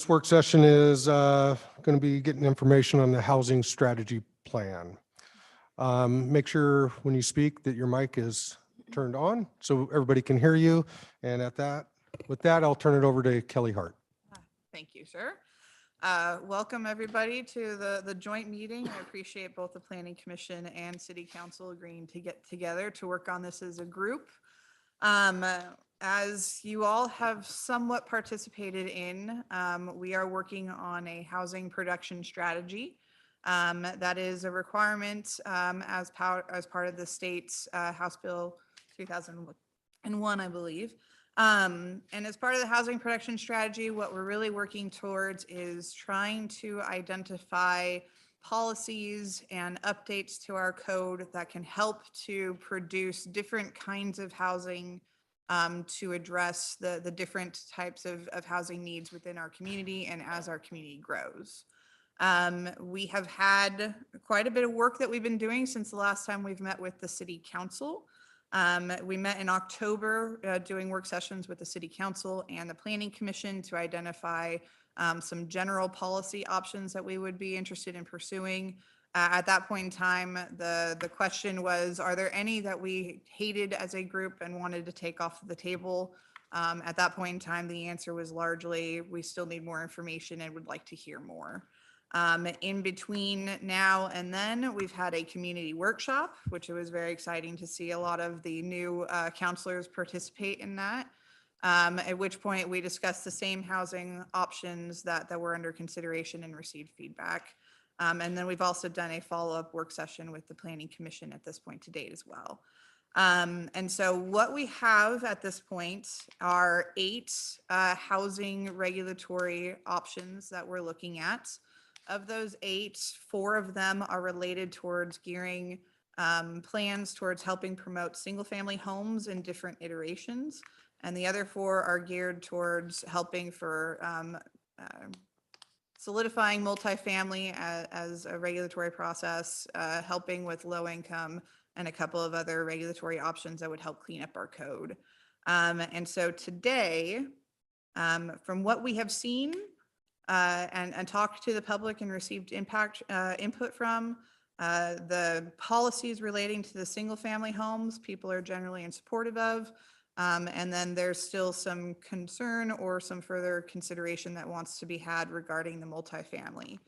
This work session is going to be getting information on the housing strategy plan. Make sure when you speak that your mic is turned on so everybody can hear you. And with that, I'll turn it over to Kelly Hart. Thank you, sir. Welcome everybody to the joint meeting. I appreciate both the Planning Commission and City Council agreeing to get together to work on this as a group. As you all have somewhat participated in, we are working on a housing production strategy. That is a requirement as part of the state's House Bill 2001, I believe. And as part of the housing production strategy, what we're really working towards is trying to identify policies and updates to our code that can help to produce different kinds of housing to address the different types of housing needs within our community and as our community grows. We have had quite a bit of work that we've been doing since the last time we've met with the City Council. We met in October doing work sessions with the City Council and the Planning Commission to identify some general policy options that we would be interested in pursuing. At that point in time, the question was, are there any that we hated as a group and wanted to take off the table? At that point in time, the answer was largely, we still need more information and would like to hear more. In between now and then, we've had a community workshop, which it was very exciting to see a lot of the new counselors participate in that. At which point we discussed the same housing options that were under consideration and received feedback. And then we've also done a follow-up work session with the Planning Commission at this point to date as well. And so what we have at this point are 8 housing regulatory options that we're looking at. Of those 8, 4 of them are related towards gearing plans towards helping promote single-family homes in different iterations. And the other 4 are geared towards helping for solidifying multifamily as a regulatory process, helping with low income, and a couple of other regulatory options that would help clean up our code. And so today, from what we have seen and talked to the public and received input from, the policies relating to the single family homes, people are generally in supportive of. And then there's still some concern or some further consideration that wants to be had regarding the multifamily.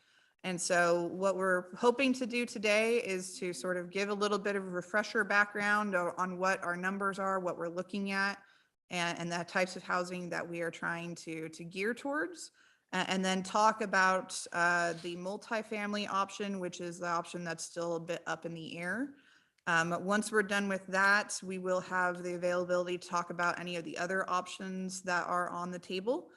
And so what we're hoping to do today is to sort of give a little bit of a refresher background on what our numbers are, what we're looking at, and the types of housing that we are trying to gear towards. And then talk about the multifamily option, which is the option that's still a bit up in the air. Once we're done with that, we will have the availability to talk about any of the other options that are on the table.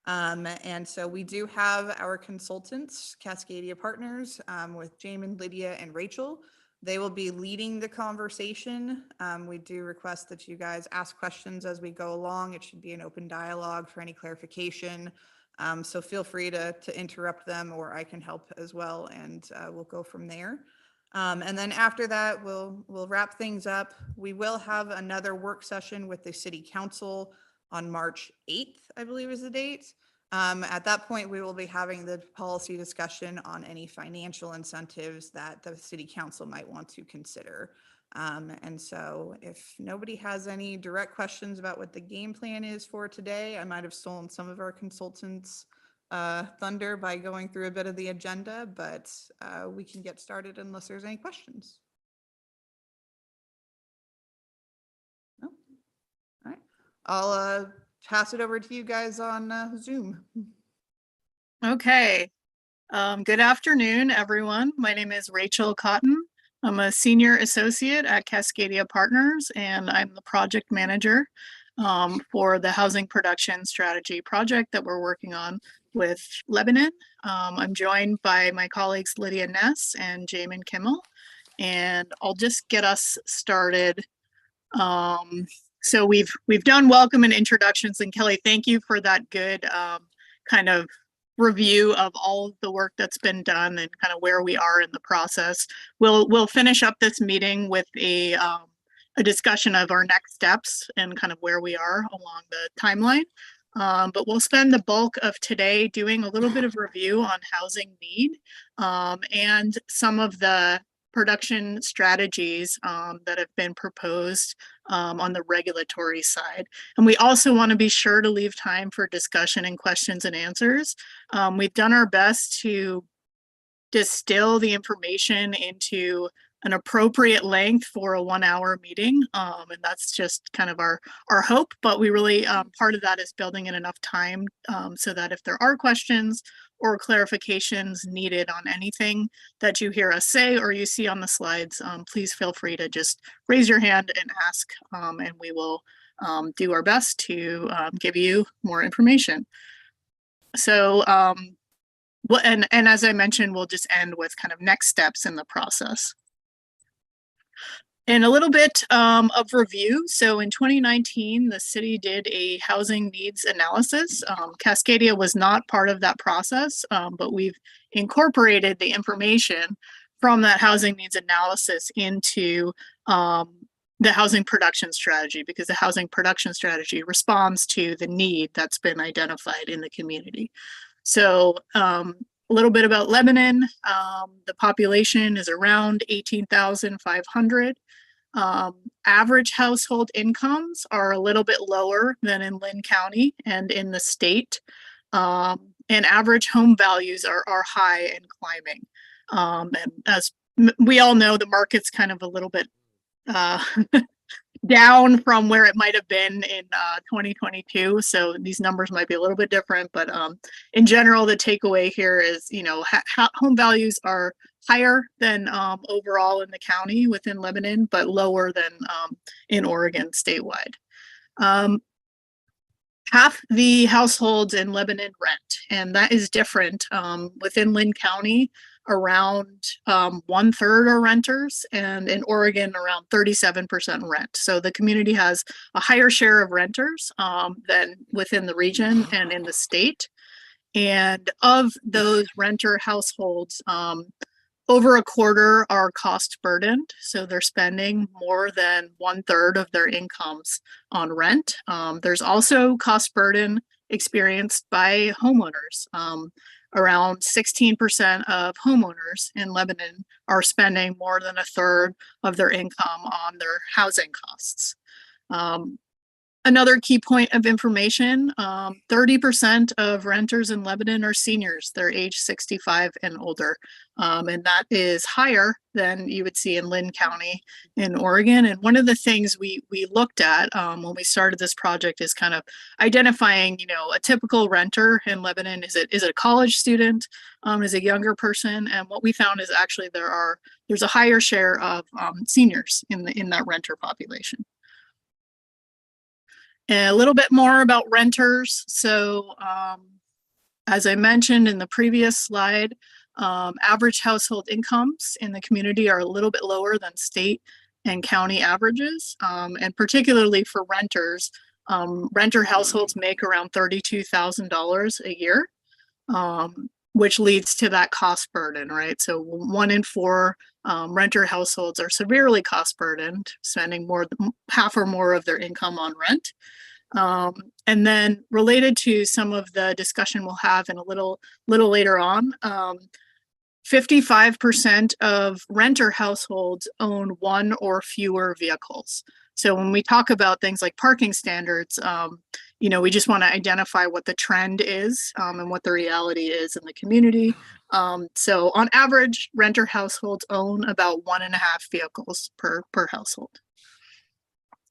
And so we do have our consultants, Cascadia Partners, with Jamin, Lydia, and Rachel. They will be leading the conversation. We do request that you guys ask questions as we go along. It should be an open dialogue for any clarification. So feel free to interrupt them, or I can help as well, and we'll go from there. And then after that, we'll wrap things up. We will have another work session with the City Council on March 8th, I believe is the date. At that point, we will be having the policy discussion on any financial incentives that the City Council might want to consider. And so if nobody has any direct questions about what the game plan is for today, I might have stolen some of our consultants' thunder by going through a bit of the agenda, but we can get started unless there's any questions. No? All right. I'll pass it over to you guys on Zoom. Okay. Good afternoon, everyone. My name is Rachel Cotton. I'm a senior associate at Cascadia Partners, and I'm the project manager for the housing production strategy project that we're working on with Lebanon. I'm joined by my colleagues Lydia Ness and Jamin Kimmel, and I'll just get us started. So we've done welcome and introductions, and Kelly, thank you for that good kind of review of all of the work that's been done and kind of where we are in the process. We'll finish up this meeting with a discussion of our next steps and kind of where we are along the timeline. But we'll spend the bulk of today doing a little bit of review on housing need and some of the production strategies that have been proposed on the regulatory side. And we also want to be sure to leave time for discussion and questions and answers. We've done our best to distill the information into an appropriate length for a 1-hour meeting. And that's just kind of our hope, but we really, part of that is building in enough time so that if there are questions or clarifications needed on anything that you hear us say or you see on the slides, please feel free to just raise your hand and ask, and we will do our best to give you more information. So, and as I mentioned, we'll just end with kind of next steps in the process. And a little bit of review. So in 2019, the city did a housing needs analysis. Cascadia was not part of that process, but we've incorporated the information from that housing needs analysis into the housing production strategy, because the housing production strategy responds to the need that's been identified in the community. So a little bit about Lebanon. The population is around 18,500. Average household incomes are a little bit lower than in Lynn County and in the state. And average home values are high and climbing. And as we all know, the market's kind of a little bit down from where it might have been in 2022. So these numbers might be a little bit different, but in general, the takeaway here is, you know, home values are higher than overall in the county within Lebanon, but lower than in Oregon statewide. Half the households in Lebanon rent, and that is different. Within Lynn County, around 1/3 are renters, and in Oregon, around 37% rent. So the community has a higher share of renters than within the region and in the state. And of those renter households, over a quarter are cost burdened. So they're spending more than 1/3 of their incomes on rent. There's also cost burden experienced by homeowners. Around 16% of homeowners in Lebanon are spending more than 1/3 of their income on their housing costs. Another key point of information, 30% of renters in Lebanon are seniors. They're age 65 and older. And that is higher than you would see in Lynn County in Oregon. And one of the things we looked at when we started this project is kind of identifying, you know, a typical renter in Lebanon. Is it a college student? Is it a younger person? And what we found is actually there's a higher share of seniors in that renter population. And a little bit more about renters. So as I mentioned in the previous slide, average household incomes in the community are a little bit lower than state and county averages. And particularly for renters, renter households make around $32,000 a year, which leads to that cost burden, right? So 1 in 4 renter households are severely cost burdened, spending more than half or more of their income on rent. And then related to some of the discussion we'll have in a little later on, 55% of renter households own 1 or fewer vehicles. So when we talk about things like parking standards, you know, we just want to identify what the trend is and what the reality is in the community. So on average, renter households own about 1.5 vehicles per household.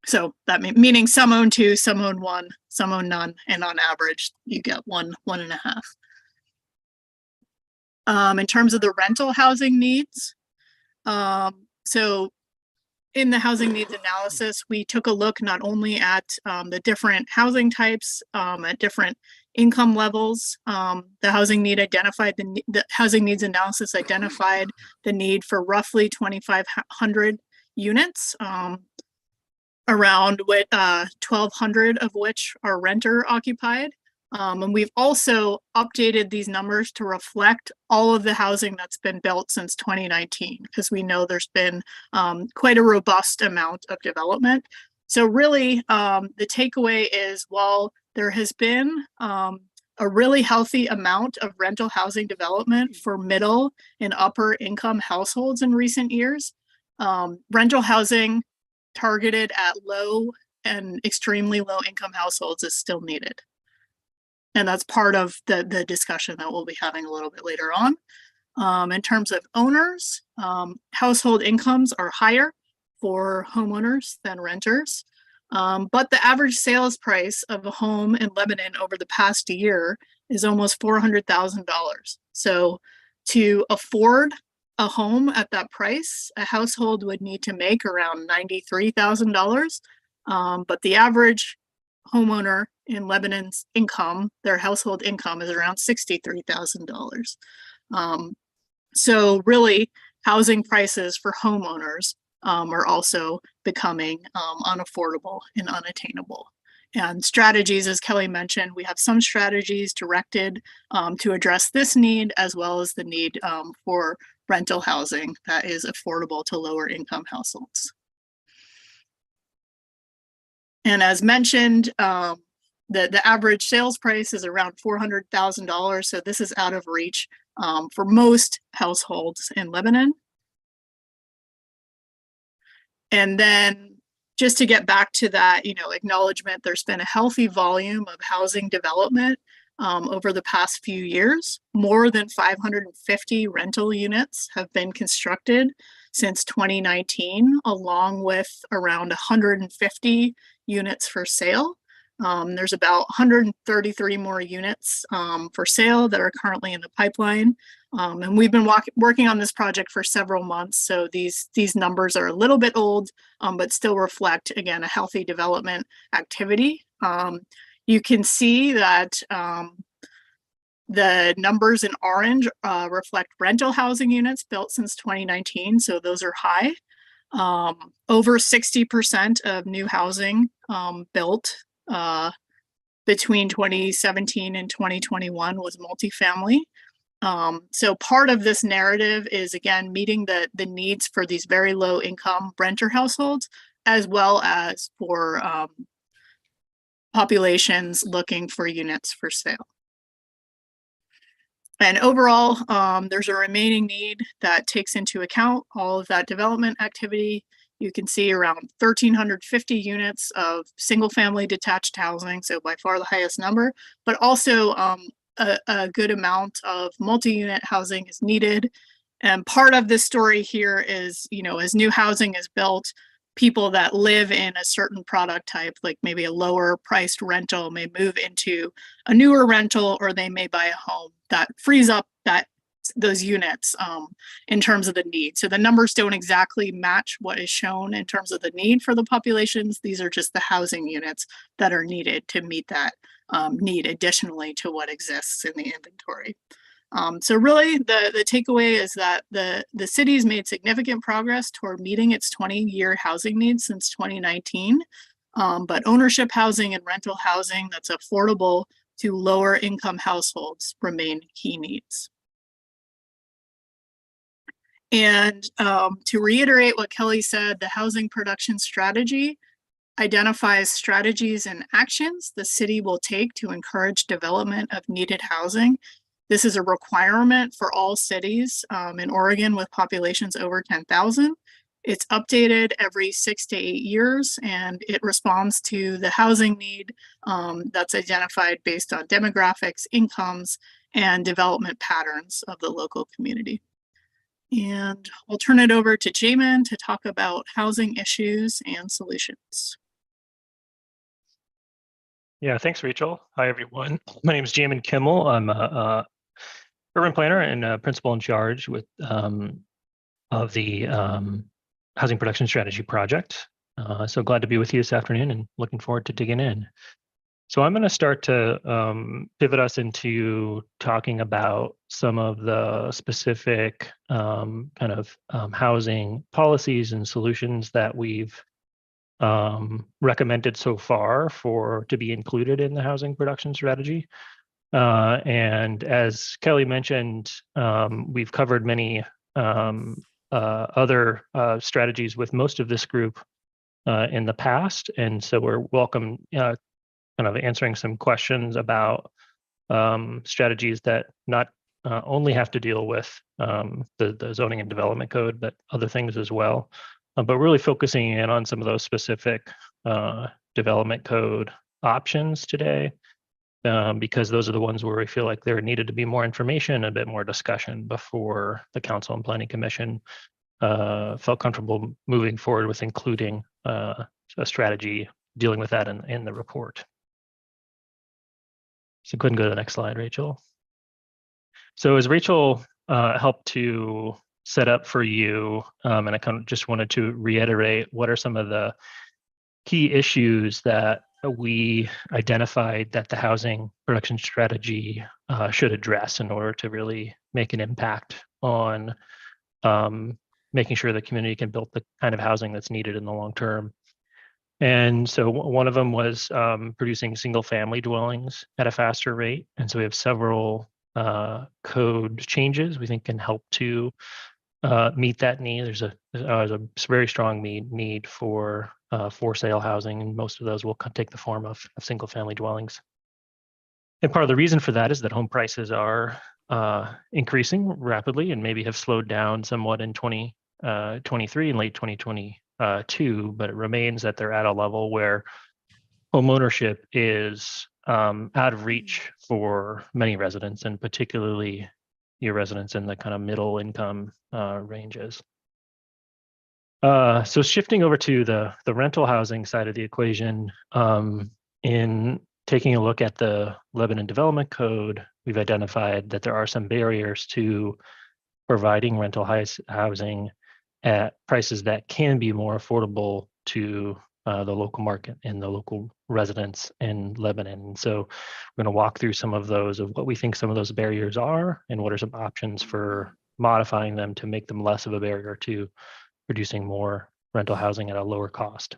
So that meaning some own 2, some own 1, some own none, and on average, you get 1.5. In terms of the rental housing needs, so in the housing needs analysis, we took a look not only at the different housing types, at different income levels. The housing need identified, the housing needs analysis identified the need for roughly 2,500 units, around 1,200 of which are renter occupied. And we've also updated these numbers to reflect all of the housing that's been built since 2019, because we know there's been quite a robust amount of development. So really, the takeaway is while there has been a really healthy amount of rental housing development for middle and upper income households in recent years, rental housing targeted at low and extremely low income households is still needed. And that's part of the discussion that we'll be having a little bit later on. In terms of owners, household incomes are higher for homeowners than renters. But the average sales price of a home in Lebanon over the past year is almost $400,000. So to afford a home at that price, a household would need to make around $93,000. But the average homeowner in Lebanon's income, their household income is around $63,000. So really, housing prices for homeowners are also becoming unaffordable and unattainable. And strategies, as Kelly mentioned, we have some strategies directed to address this need, as well as the need for rental housing that is affordable to lower income households. And as mentioned, the average sales price is around $400,000. So this is out of reach for most households in Lebanon. And then just to get back to that, acknowledgement, there's been a healthy volume of housing development over the past few years. More than 550 rental units have been constructed since 2019, along with around 150 units for sale. There's about 133 more units for sale that are currently in the pipeline. And we've been working on this project for several months. So these numbers are a little bit old, but still reflect, again, a healthy development activity. You can see that the numbers in orange reflect rental housing units built since 2019. So those are high. Over 60% of new housing built between 2017 and 2021 was multifamily. So part of this narrative is, again, meeting the needs for these very low income renter households, as well as for populations looking for units for sale. And overall, there's a remaining need that takes into account all of that development activity. You can see around 1,350 units of single family detached housing, so by far the highest number, but also a good amount of multi-unit housing is needed. And part of this story here is, as new housing is built, people that live in a certain product type, like maybe a lower priced rental, may move into a newer rental, or they may buy a home that frees up those units in terms of the need. So the numbers don't exactly match what is shown in terms of the need for the populations. These are just the housing units that are needed to meet that need additionally to what exists in the inventory. So really the takeaway is that the city's made significant progress toward meeting its 20-year housing needs since 2019. But ownership housing and rental housing that's affordable to lower income households remain key needs. And to reiterate what Kelly said, the housing production strategy identifies strategies and actions the city will take to encourage development of needed housing. This is a requirement for all cities in Oregon with populations over 10,000. It's updated every 6 to 8 years, and it responds to the housing need that's identified based on demographics, incomes, and development patterns of the local community. And I'll turn it over to Jamin to talk about housing issues and solutions. Yeah, thanks, Rachel. Hi, everyone. My name is Jamin Kimmel. I'm a urban planner and a principal in charge of the Housing Production Strategy Project. So glad to be with you this afternoon and looking forward to digging in. So I'm going to start to pivot us into talking about some of the specific housing policies and solutions that we've recommended so far to be included in the housing production strategy. And as Kelly mentioned, we've covered many other strategies with most of this group in the past. And so we're welcome kind of answering some questions about strategies that not only have to deal with the zoning and development code, but other things as well. But really focusing in on some of those specific development code options today, because those are the ones where we feel like there needed to be more information, a bit more discussion before the Council and Planning Commission felt comfortable moving forward with including a strategy dealing with that in the report. So go ahead and go to the next slide, Rachel. So as Rachel helped to set up for you, and I kind of just wanted to reiterate what are some of the key issues that we identified that the housing production strategy should address in order to really make an impact on making sure the community can build the kind of housing that's needed in the long term. And so one of them was producing single family dwellings at a faster rate. And so we have several code changes we think can help to meet that need. There's a very strong need for sale housing, and most of those will take the form of single family dwellings. And part of the reason for that is that home prices are increasing rapidly and maybe have slowed down somewhat in 2023 and late 2022, but it remains that they're at a level where home ownership is out of reach for many residents, and particularly your residents in the kind of middle income ranges. So shifting over to the rental housing side of the equation, in taking a look at the Lebanon Development Code, we've identified that there are some barriers to providing rental housing at prices that can be more affordable to the local market and the local residents in Lebanon. And so we're going to walk through some of those, of what we think some of those barriers are and what are some options for modifying them to make them less of a barrier to producing more rental housing at a lower cost.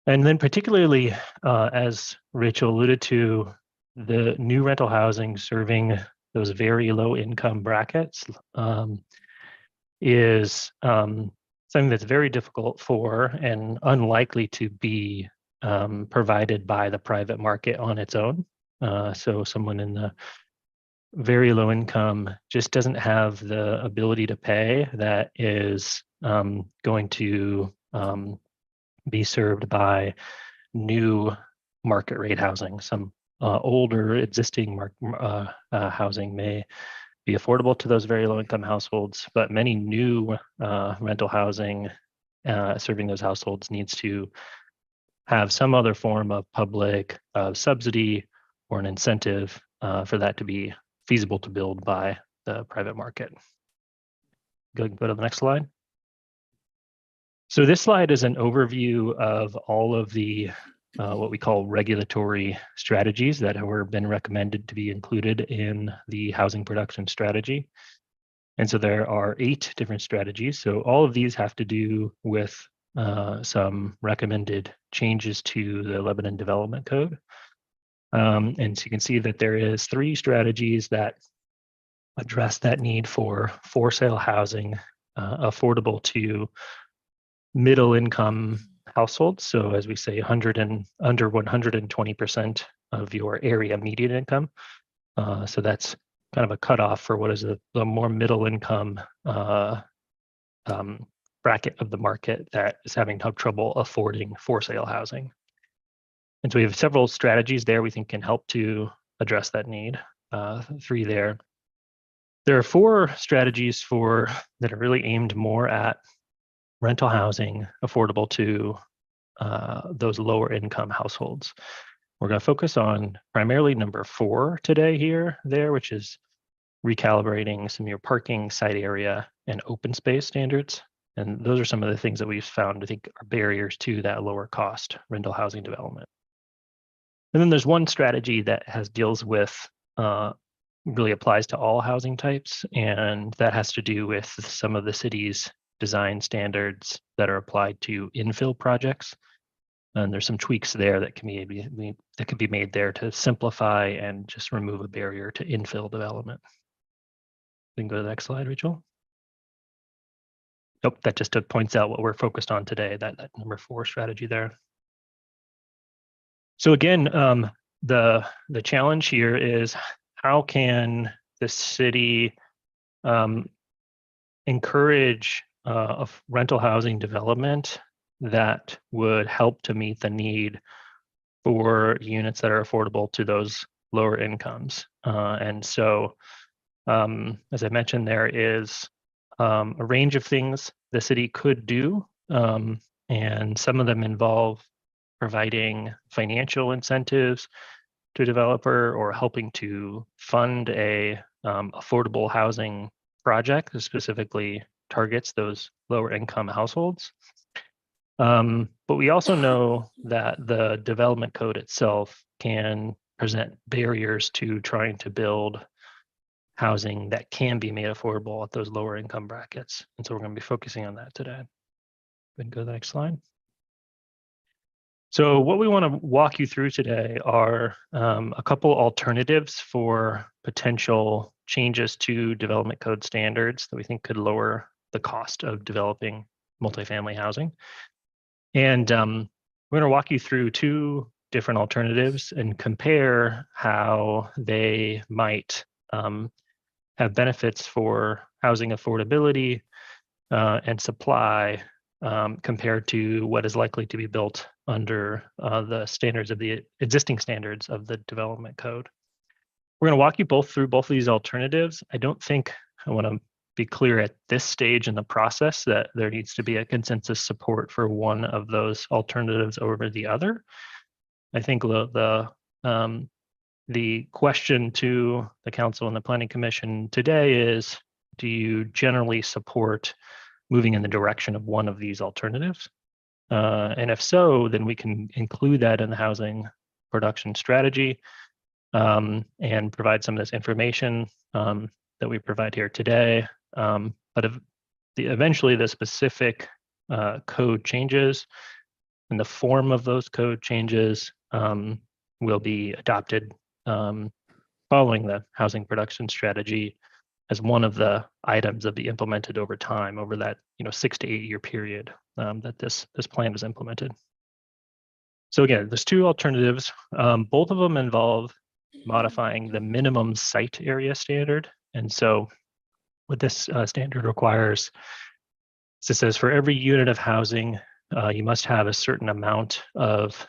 And then particularly, as Rachel alluded to, the new rental housing serving those very low income brackets is something that's very difficult for and unlikely to be provided by the private market on its own. So someone in the very low income just doesn't have the ability to pay that is going to be served by new market rate housing. Some older existing housing may be affordable to those very low income households, but many new rental housing serving those households needs to have some other form of public subsidy or an incentive for that to be feasible to build by the private market. Go to the next slide. So this slide is an overview of all of the what we call regulatory strategies that have been recommended to be included in the housing production strategy. And so there are 8 different strategies. So all of these have to do with some recommended changes to the Lebanon Development Code. And so you can see that there is 3 strategies that address that need for sale housing affordable to middle income households. So as we say, under 120% of your area median income. So that's kind of a cutoff for what is the more middle income bracket of the market that is having trouble affording for sale housing. And so we have several strategies there we think can help to address that need. 3 there. There are 4 strategies that are really aimed more at rental housing affordable to those lower income households. We're going to focus on primarily number 4 today which is recalibrating some of your parking, site area, and open space standards. And those are some of the things that we've found, I think, are barriers to that lower cost rental housing development. And then there's one strategy that deals with, really applies to all housing types, and that has to do with some of the city's design standards that are applied to infill projects. And there's some tweaks there that can be made there to simplify and just remove a barrier to infill development. We can go to the next slide, Rachel. Nope, that just points out what we're focused on today, that number 4 strategy there. So again, the challenge here is how can the city encourage of rental housing development that would help to meet the need for units that are affordable to those lower incomes. And so, as I mentioned, there is a range of things the city could do, and some of them involve providing financial incentives to a developer or helping to fund a affordable housing project that specifically targets those lower income households. But we also know that the development code itself can present barriers to trying to build housing that can be made affordable at those lower income brackets. And so we're going to be focusing on that today. We can go to the next slide. So what we want to walk you through today are a couple alternatives for potential changes to development code standards that we think could lower the cost of developing multifamily housing. And we're going to walk you through 2 different alternatives and compare how they might have benefits for housing affordability and supply compared to what is likely to be built under the standards of the existing standards of the development code. We're going to walk you both through both of these alternatives. I don't think I want to be clear at this stage in the process that there needs to be a consensus support for one of those alternatives over the other. I think the question to the council and the planning commission today is, do you generally support moving in the direction of one of these alternatives? And if so, then we can include that in the housing production strategy and provide some of this information that we provide here today. But eventually the specific code changes and the form of those code changes will be adopted following the housing production strategy as one of the items that be implemented over time over that 6 to 8 year period that this plan is implemented. So again, there's 2 alternatives. Both of them involve modifying the minimum site area standard. And so what this standard requires is it says for every unit of housing, you must have a certain amount of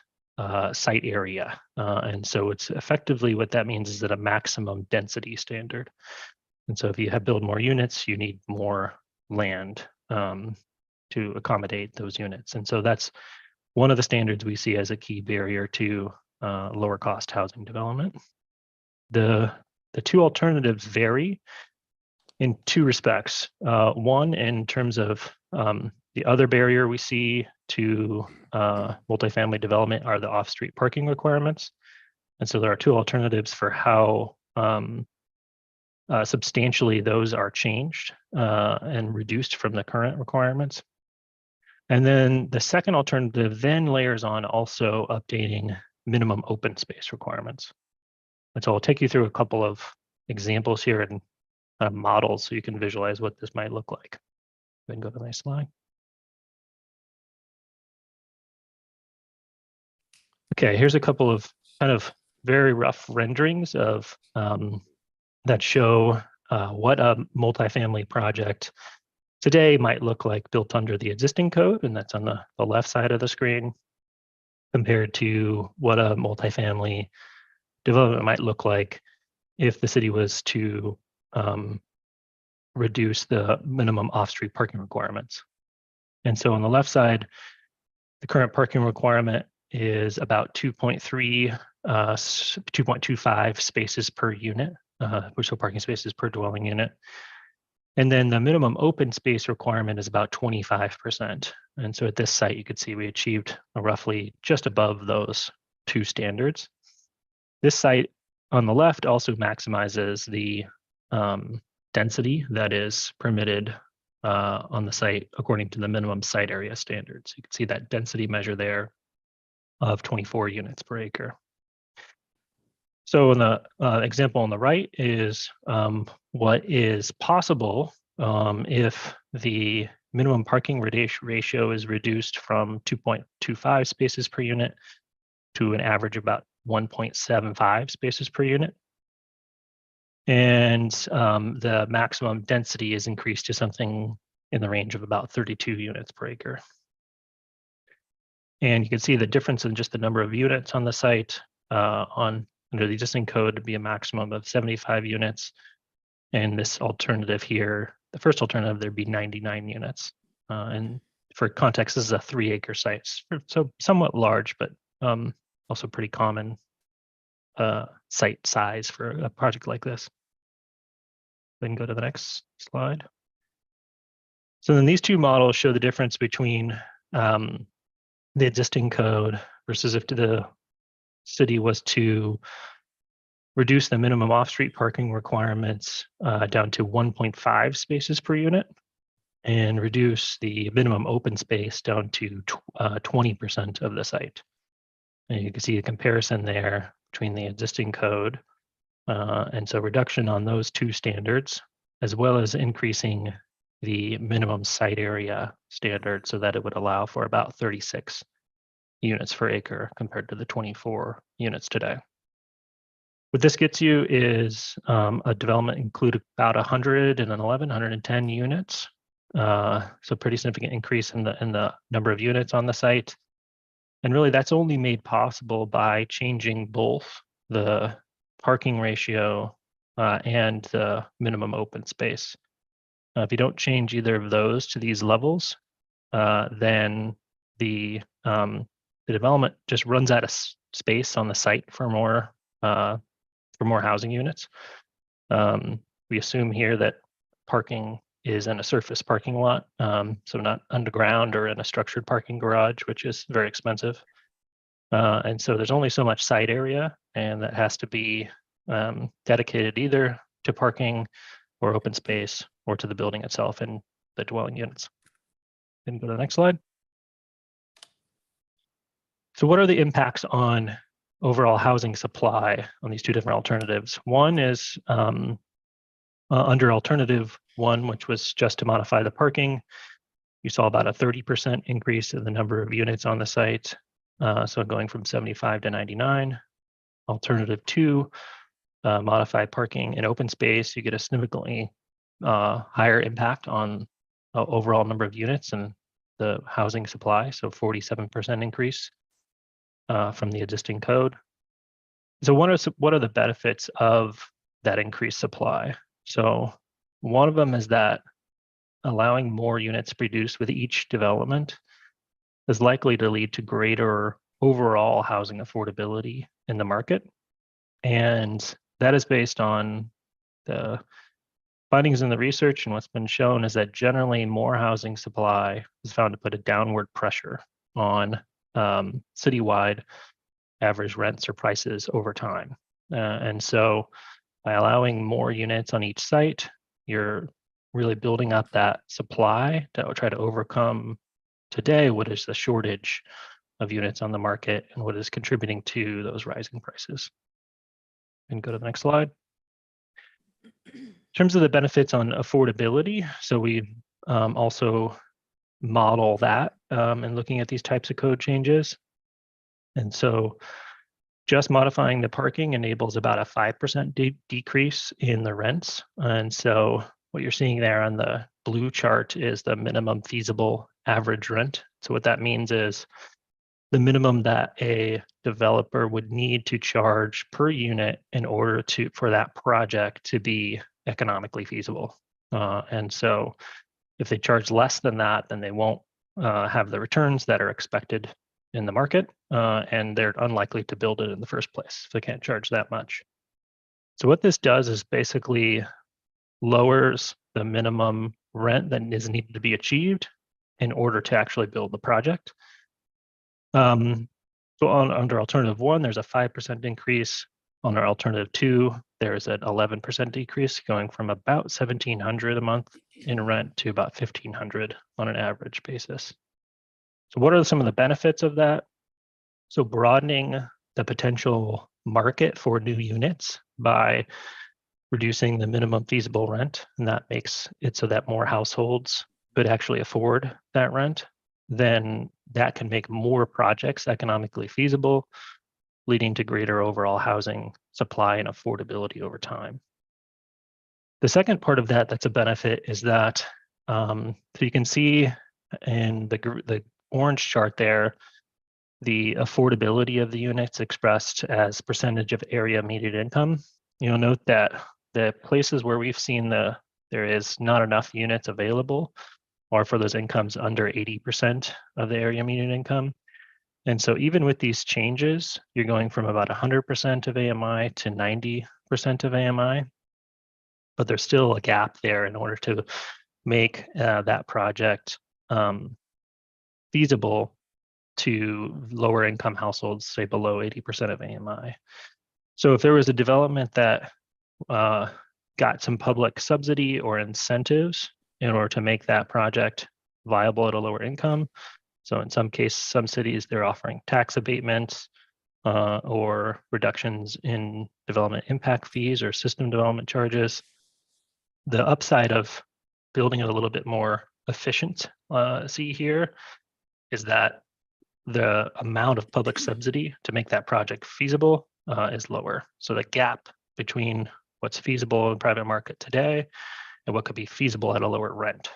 site area. And so it's effectively what that means is that a maximum density standard. And so if you build more units, you need more land to accommodate those units. And so that's one of the standards we see as a key barrier to lower cost housing development. The 2 alternatives vary in 2 respects. One, in terms of the other barrier we see to multifamily development are the off-street parking requirements. And so there are 2 alternatives for how substantially those are changed and reduced from the current requirements. And then the second alternative then layers on also updating minimum open space requirements. And so I'll take you through a couple of examples here and models so you can visualize what this might look like. Go ahead and go to the next slide. Okay, here's a couple of kind of very rough renderings of that show what a multifamily project today might look like built under the existing code, and that's on the left side of the screen, compared to what a multifamily development might look like if the city was to reduce the minimum off-street parking requirements. And so on the left side, the current parking requirement is about 2.25 spaces per unit, so parking spaces per dwelling unit. And then the minimum open space requirement is about 25%. And so at this site, you could see we achieved roughly just above those 2 standards. This site on the left also maximizes the density that is permitted on the site according to the minimum site area standards. You can see that density measure there of 24 units per acre. So in the example on the right is what is possible if the minimum parking ratio is reduced from 2.25 spaces per unit to an average of about 1.75 spaces per unit. And the maximum density is increased to something in the range of about 32 units per acre. And you can see the difference in just the number of units on the site. Under the existing code to be a maximum of 75 units. And this alternative here, the first alternative, there'd be 99 units. And for context, this is a 3-acre site, so somewhat large, but also pretty common site size for a project like this. We can go to the next slide. So then these two models show the difference between the existing code versus if the city was to reduce the minimum off-street parking requirements down to 1.5 spaces per unit and reduce the minimum open space down to 20% of the site. And you can see a comparison there between the existing code. And so reduction on those two standards, as well as increasing the minimum site area standard so that it would allow for about 36 units per acre compared to the 24 units today. What this gets you is a development include about 111, 110 units. So pretty significant increase in the number of units on the site. And really that's only made possible by changing both the parking ratio and the minimum open space. If you don't change either of those to these levels, then the development just runs out of space on the site for more housing units. We assume here that parking is in a surface parking lot, so not underground or in a structured parking garage, which is very expensive. And so there's only so much site area, and that has to be dedicated either to parking or open space or to the building itself and the dwelling units. And go to the next slide. So what are the impacts on overall housing supply on these two different alternatives? One is under alternative one, which was just to modify the parking, you saw about a 30% increase in the number of units on the site. So going from 75 to 99. Alternative two, modify parking and open space, you get a significantly higher impact on overall number of units and the housing supply, so 47% increase from the existing code. So what are the benefits of that increased supply? So one of them is that allowing more units produced with each development is likely to lead to greater overall housing affordability in the market. And that is based on the findings in the research, and what's been shown is that generally more housing supply is found to put a downward pressure on citywide average rents or prices over time. And so by allowing more units on each site, you're really building up that supply to try to overcome today what is the shortage of units on the market and what is contributing to those rising prices. And go to the next slide. In terms of the benefits on affordability, so we also model that and looking at these types of code changes. And so just modifying the parking enables about a 5% decrease in the rents. And so what you're seeing there on the blue chart is the minimum feasible average rent. So what that means is the minimum that a developer would need to charge per unit in order for that project to be economically feasible. And so if they charge less than that, then they won't have the returns that are expected in the market, and they're unlikely to build it in the first place if they can't charge that much. So what this does is basically lowers the minimum rent that is needed to be achieved in order to actually build the project. So under alternative one, there's a 5% increase. On our alternative two, there's an 11% decrease, going from about $1,700 a month in rent to about $1,500 on an average basis. So what are some of the benefits of that? So broadening the potential market for new units by reducing the minimum feasible rent, and that makes it so that more households could actually afford that rent, then that can make more projects economically feasible, leading to greater overall housing supply and affordability over time. The second part of that that's a benefit is that, so you can see in the orange chart there, the affordability of the units expressed as percentage of area median income. You'll note that the places where we've seen there is not enough units available are for those incomes under 80% of the area median income. And so even with these changes, you're going from about 100% of AMI to 90% of AMI, but there's still a gap there in order to make that project feasible to lower income households, say below 80% of AMI. So if there was a development that got some public subsidy or incentives in order to make that project viable at a lower income, so in some cases, some cities, they're offering tax abatements or reductions in development impact fees or system development charges. The upside of building it a little bit more efficient, see here, is that the amount of public subsidy to make that project feasible is lower. So the gap between what's feasible in private market today and what could be feasible at a lower rent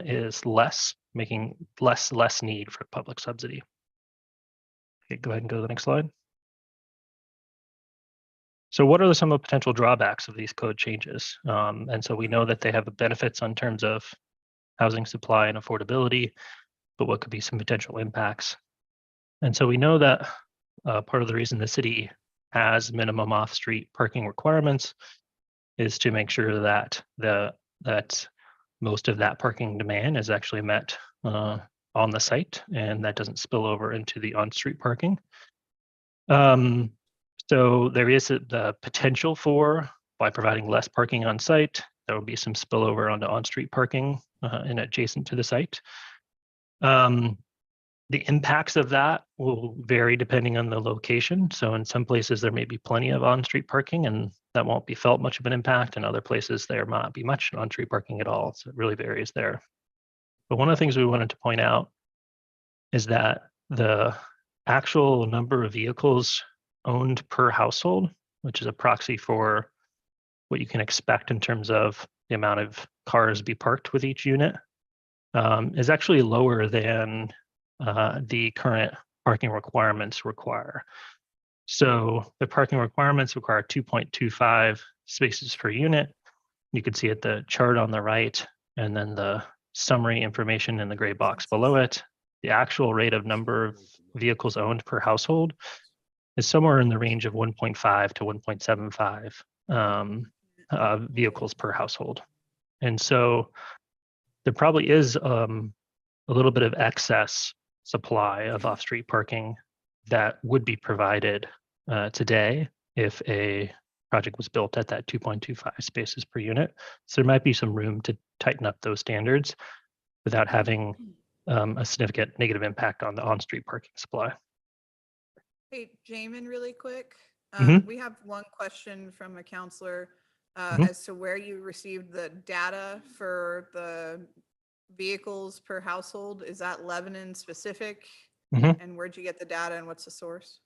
is less, making less need for public subsidy. Okay, go ahead and go to the next slide. So what are some of the potential drawbacks of these code changes? And so we know that they have benefits in terms of housing supply and affordability, but what could be some potential impacts? And so we know that part of the reason the city has minimum off-street parking requirements is to make sure that that most of that parking demand is actually met on the site, and that doesn't spill over into the on-street parking. So there is the potential for, by providing less parking on site, there will be some spillover onto on-street parking and adjacent to the site. The impacts of that will vary depending on the location. So in some places there may be plenty of on-street parking and that won't be felt much of an impact. In other places there might not be much on-street parking at all. So it really varies there. But one of the things we wanted to point out is that the actual number of vehicles owned per household, which is a proxy for what you can expect in terms of the amount of cars be parked with each unit, is actually lower than the current parking requirements require. So the parking requirements require 2.25 spaces per unit. You can see at the chart on the right, and then the summary information in the gray box below it. The actual rate of number of vehicles owned per household is somewhere in the range of 1.5 to 1.75 vehicles per household. And so there probably is a little bit of excess supply of off-street parking that would be provided today if a project was built at that 2.25 spaces per unit. So there might be some room to tighten up those standards without having a significant negative impact on the on-street parking supply. Hey, Jamin, really quick. Mhm. We have one question from a counselor Mhm. as to where you received the data for the vehicles per household. Is that Lebanon specific? Mhm. And where'd you get the data and what's the source?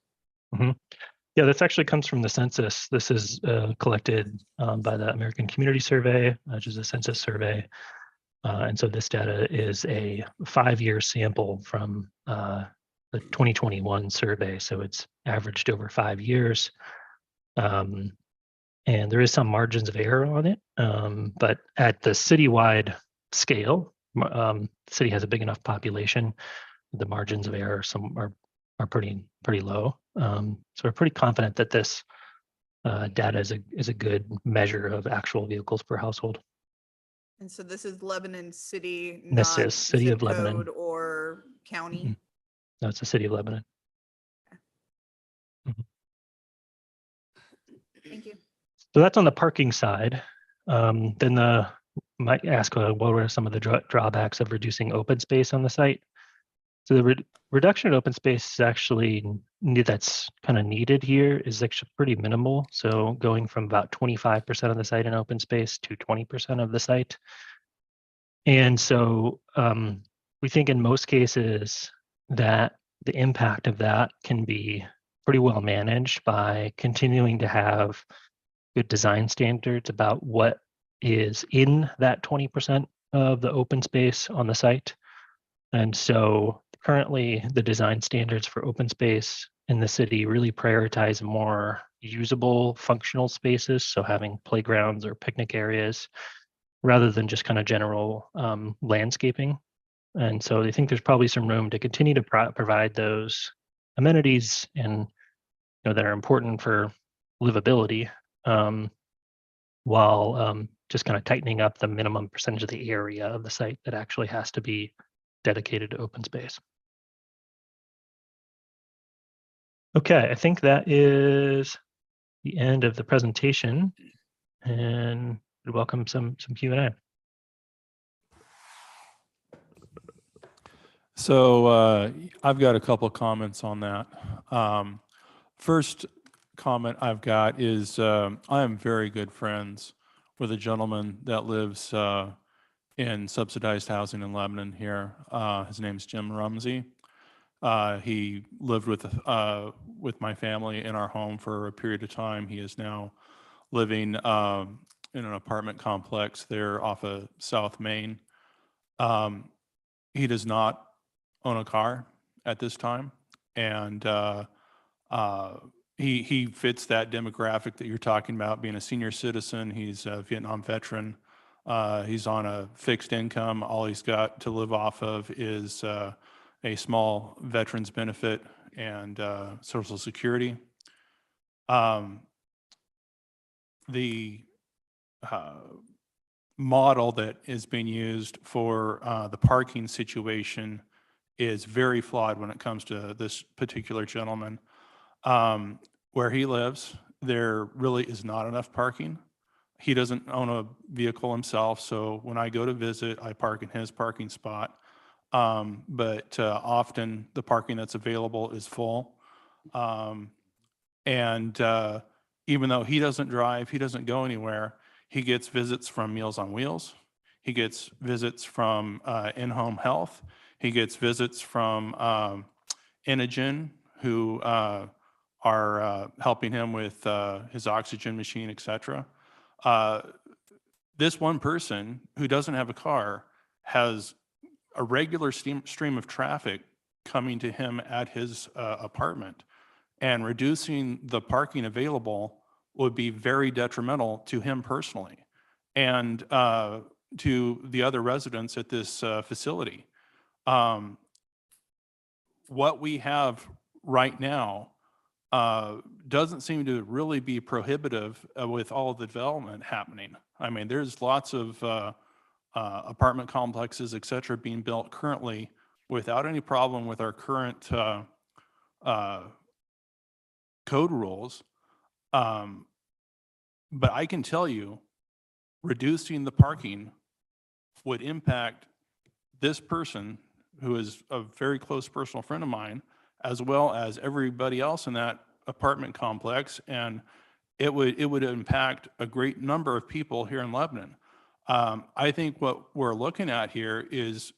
Yeah, this actually comes from the census. This is collected by the American Community Survey, which is a census survey. And so this data is a 5-year sample from the 2021 survey. So it's averaged over 5 years. And there is some margins of error on it. But at the citywide scale, the city has a big enough population. The margins of error are pretty low. So we're pretty confident that this data is a good measure of actual vehicles per household. And so this is Lebanon City, This not is City zip of Lebanon. code or county. Mhm. No, it's the City of Lebanon. Thank you. So that's on the parking side. Then might ask what were some of the drawbacks of reducing open space on the site. So the reduction in open space is actually that's kind of needed here is actually pretty minimal. So going from about 25% of the site in open space to 20% of the site. And so we think in most cases that the impact of that can be pretty well managed by continuing to have good design standards about what is in that 20% of the open space on the site. And so currently the design standards for open space in the city really prioritize more usable functional spaces. So having playgrounds or picnic areas rather than just kind of general landscaping. And so I think there's probably some room to continue to provide those amenities and that are important for livability, while just kind of tightening up the minimum percentage of the area of the site that actually has to be dedicated to open space. Okay, I think that is the end of the presentation, and we welcome some Q&A. So I've got a couple of comments on that. First comment I've got is I am very good friends with a gentleman that lives in subsidized housing in Lebanon here. His name's Jim Rumsey. He lived with my family in our home for a period of time. He is now living in an apartment complex there off of South Main. He does not own a car at this time, and he fits that demographic that you're talking about, being a senior citizen. He's a Vietnam veteran. He's on a fixed income. All he's got to live off of is a small veterans benefit and Social Security. The model that is being used for the parking situation is very flawed when it comes to this particular gentleman. Where he lives, there really is not enough parking. He doesn't own a vehicle himself, so when I go to visit, I park in his parking spot. But often the parking that's available is full. And even though he doesn't drive, he doesn't go anywhere, he gets visits from Meals on Wheels. He gets visits from In-Home Health. He gets visits from Inogen, who are helping him with his oxygen machine, etc. This one person who doesn't have a car has a regular stream of traffic coming to him at his apartment, and reducing the parking available would be very detrimental to him personally and to the other residents at this facility. What we have right now doesn't seem to really be prohibitive with all the development happening. I mean, there's lots of apartment complexes, et cetera, being built currently without any problem with our current code rules. But I can tell you, reducing the parking would impact this person, who is a very close personal friend of mine, as well as everybody else in that apartment complex, and it would impact a great number of people here in Lebanon. I think what we're looking at here is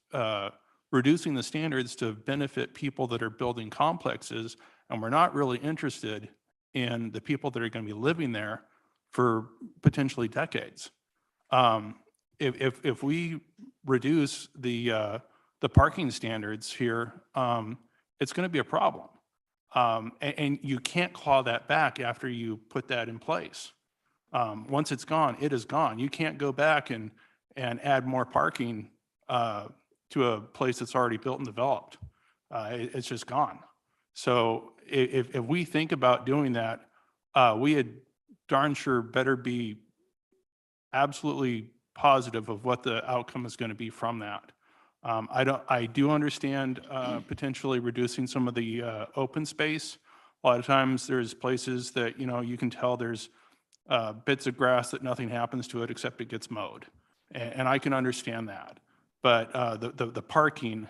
reducing the standards to benefit people that are building complexes, and we're not really interested in the people that are going to be living there for potentially decades. If we reduce the parking standards here, it's going to be a problem. And you can't claw that back after you put that in place. Once it's gone, it is gone. You can't go back and add more parking to a place that's already built and developed. It's just gone. So if we think about doing that, we had darn sure better be absolutely positive of what the outcome is going to be from that. I do understand potentially reducing some of the open space. A lot of times there's places that, you can tell there's bits of grass that nothing happens to it except it gets mowed. And I can understand that. But the parking,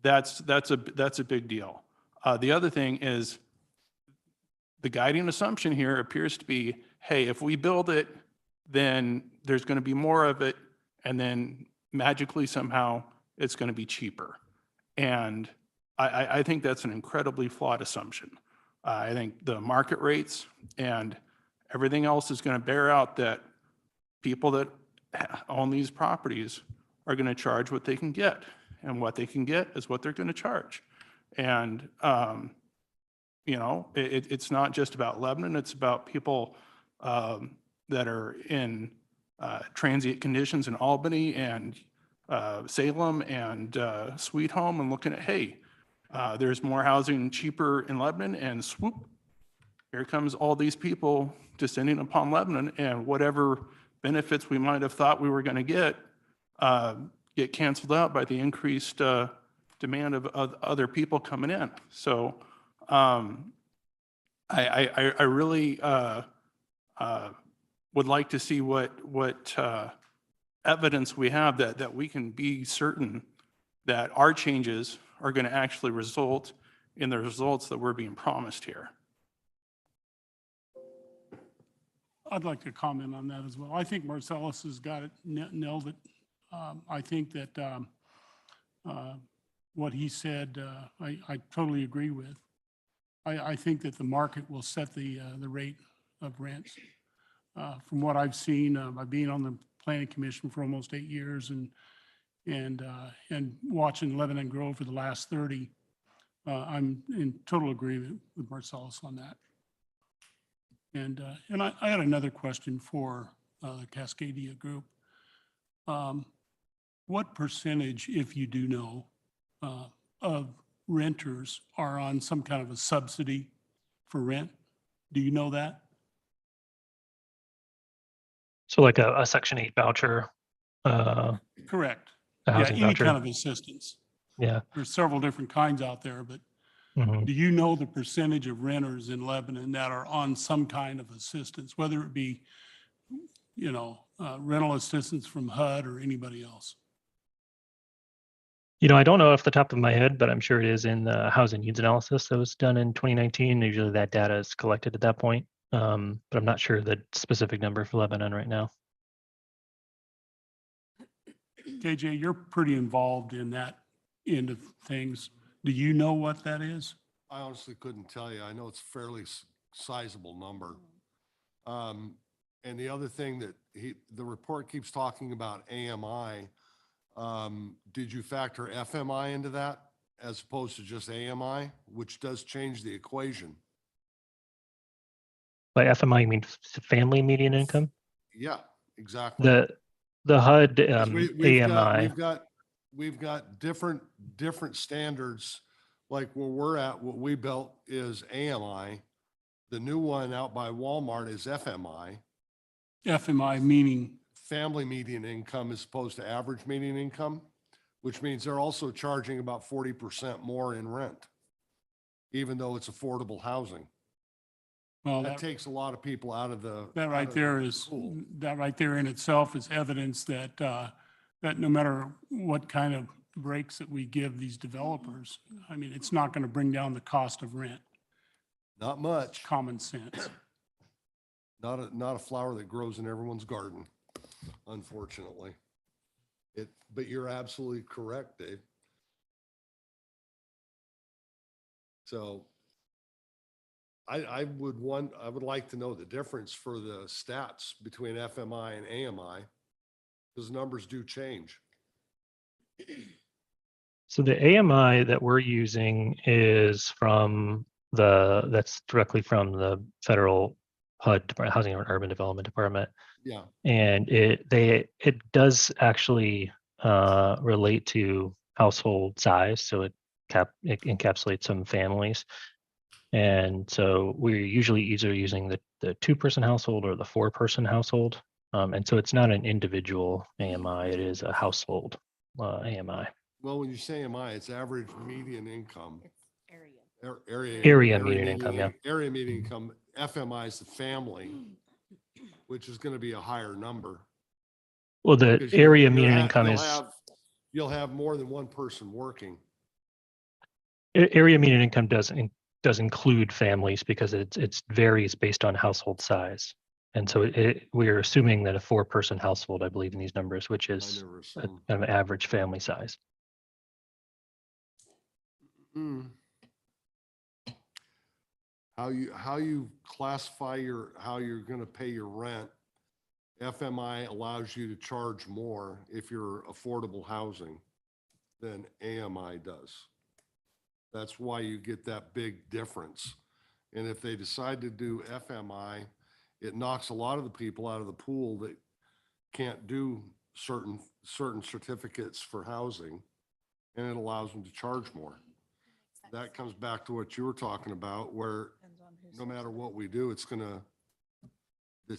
that's a big deal. The other thing is, the guiding assumption here appears to be, hey, if we build it, then there's going to be more of it, and then magically somehow it's going to be cheaper. And I think that's an incredibly flawed assumption. I think the market rates and everything else is going to bear out that people that own these properties are going to charge what they can get, and what they can get is what they're going to charge. And, you know, it's not just about Lebanon, it's about people that are in transient conditions in Albany and Salem and Sweet Home, and looking at, hey, there's more housing cheaper in Lebanon, and swoop, here comes all these people descending upon Lebanon, and whatever benefits we might have thought we were going to get canceled out by the increased demand of other people coming in. So I really would like to see what evidence we have that we can be certain that our changes are going to actually result in the results that we're being promised here. I'd like to comment on that as well. I think Marcellus has got it, nailed it. I think that what he said, I totally agree with. I think that the market will set the rate of rents. From what I've seen, by being on the planning commission for almost 8 years and watching Lebanon grow for the last 30, I'm in total agreement with Marcellus on that. And I had another question for the Cascadia group. What percentage, if you do know, of renters are on some kind of a subsidy for rent? Do you know that? So like a Section 8 voucher, Correct. a Yeah, housing any voucher. kind of assistance. Yeah. There's several different kinds out there, but Mhm. do you know the percentage of renters in Lebanon that are on some kind of assistance, whether it be, you know, rental assistance from HUD or anybody else? You know, I don't know off the top of my head, but I'm sure it is in the housing needs analysis that was done in 2019. Usually that data is collected at that point. But I'm not sure the specific number for Lebanon right now. KJ, you're pretty involved in that end of things. Do you know what that is? I honestly couldn't tell you. I know it's a fairly sizable number. And the other thing that the report keeps talking about AMI, did you factor FMI into that as opposed to just AMI, which does change the equation? By FMI, you mean family median income? Yeah, exactly. The HUD 'Cause we've AMI. got different standards. Like where we're at, what we built is AMI. The new one out by Walmart is FMI, FMI meaning, family median income as opposed to average median income, which means they're also charging about 40% more in rent, even though it's affordable housing. well, That takes a lot of people out of the. that out right of there the is, pool. that right there in itself is evidence that, that no matter what kind of breaks that we give these developers, I mean, it's not going to bring down the cost of rent. Not much, Common sense. not a flower that grows in everyone's garden, unfortunately. But you're absolutely correct, Dave. So I would like to know the difference for the stats between FMI and AMI, because numbers do change. So the AMI that we're using is that's directly from the federal HUD, Housing and Urban Development Department. Yeah, And it does actually relate to household size. So it encapsulates some families. And so we're usually either using the 2-person household or the 4-person household. And so it's not an individual AMI, it is a household AMI. well, when you say AMI, it's average median income. Area median income, yeah. Area median income, FMI is the family, which is going to be a higher number. Well, the Because area median income You'll have more than one person working. area median income does include families because it varies based on household size. And so we're assuming that a 4-person household, I believe in these numbers, which I is never a, assumed. kind of an average family size. Mm. How you classify how you're gonna pay your rent, FMI allows you to charge more if you're affordable housing than AMI does. That's why you get that big difference. And if they decide to do FMI, it knocks a lot of the people out of the pool that can't do certain certificates for housing, and it allows them to charge more. That comes back to what you were talking about, where no matter what we do, it's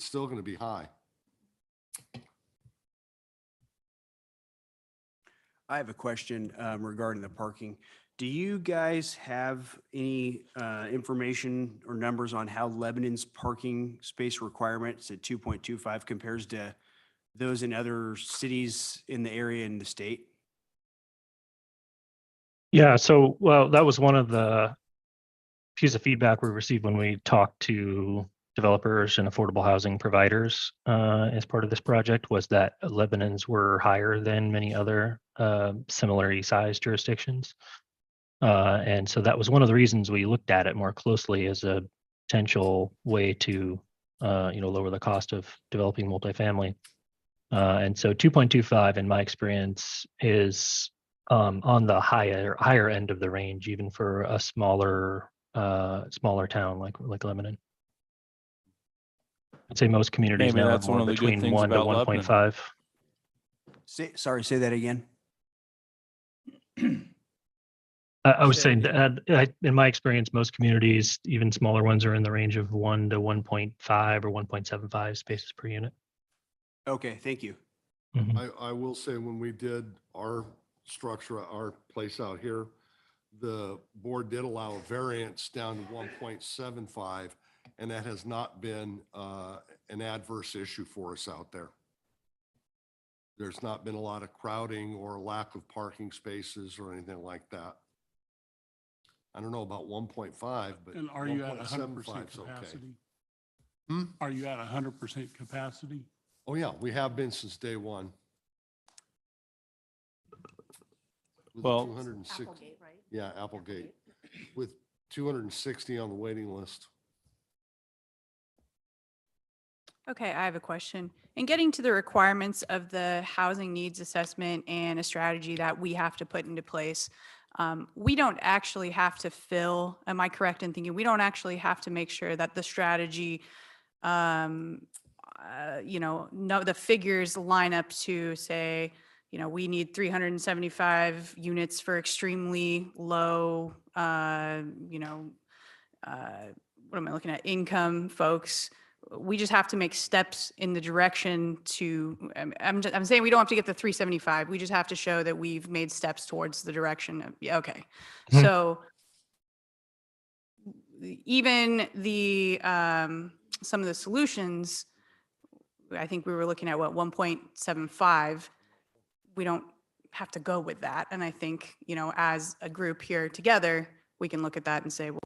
still gonna be high. I have a question regarding the parking. Do you guys have any information or numbers on how Lebanon's parking space requirements at 2.25 compares to those in other cities in the area in the state? Yeah, so, well, that was one of the pieces of feedback we received when we talked to developers and affordable housing providers as part of this project, was that Lebanon's were higher than many other similarly sized jurisdictions. And so that was one of the reasons we looked at it more closely as a potential way to, lower the cost of developing multifamily. And so 2.25, in my experience, is on the higher end of the range, even for a smaller town like Lebanon. I'd say most communities Maybe now have that's one more of the good between things 1 to about Lebanon. 1.5. Say that again. I was saying that in my experience, most communities, even smaller ones, are in the range of 1 to 1.5 or 1.75 spaces per unit. Okay, thank you. Mhm. I will say, when we did our structure, our place out here, the board did allow a variance down to 1.75, and that has not been an adverse issue for us out there. There's not been a lot of crowding or lack of parking spaces or anything like that. I don't know about 1.5, but And are you at 1.75 100% is okay. capacity? Hmm? Are you at 100% capacity? Oh, yeah, we have been since day one. With Well- 260, yeah, Applegate, with 260 on the waiting list. Okay, I have a question. In getting to the requirements of the housing needs assessment and a strategy that we have to put into place, we don't actually have to fill, am I correct in thinking, we don't actually have to make sure that the strategy, no, the figures line up to say, we need 375 units for extremely low, what am I looking at, income folks. We just have to make steps in the direction to, I'm saying we don't have to get the 375. We just have to show that we've made steps towards the direction of, yeah, okay. Mhm. So even some of the solutions, I think we were looking at 1.75. We don't have to go with that. And I think, as a group here together, we can look at that and say, well,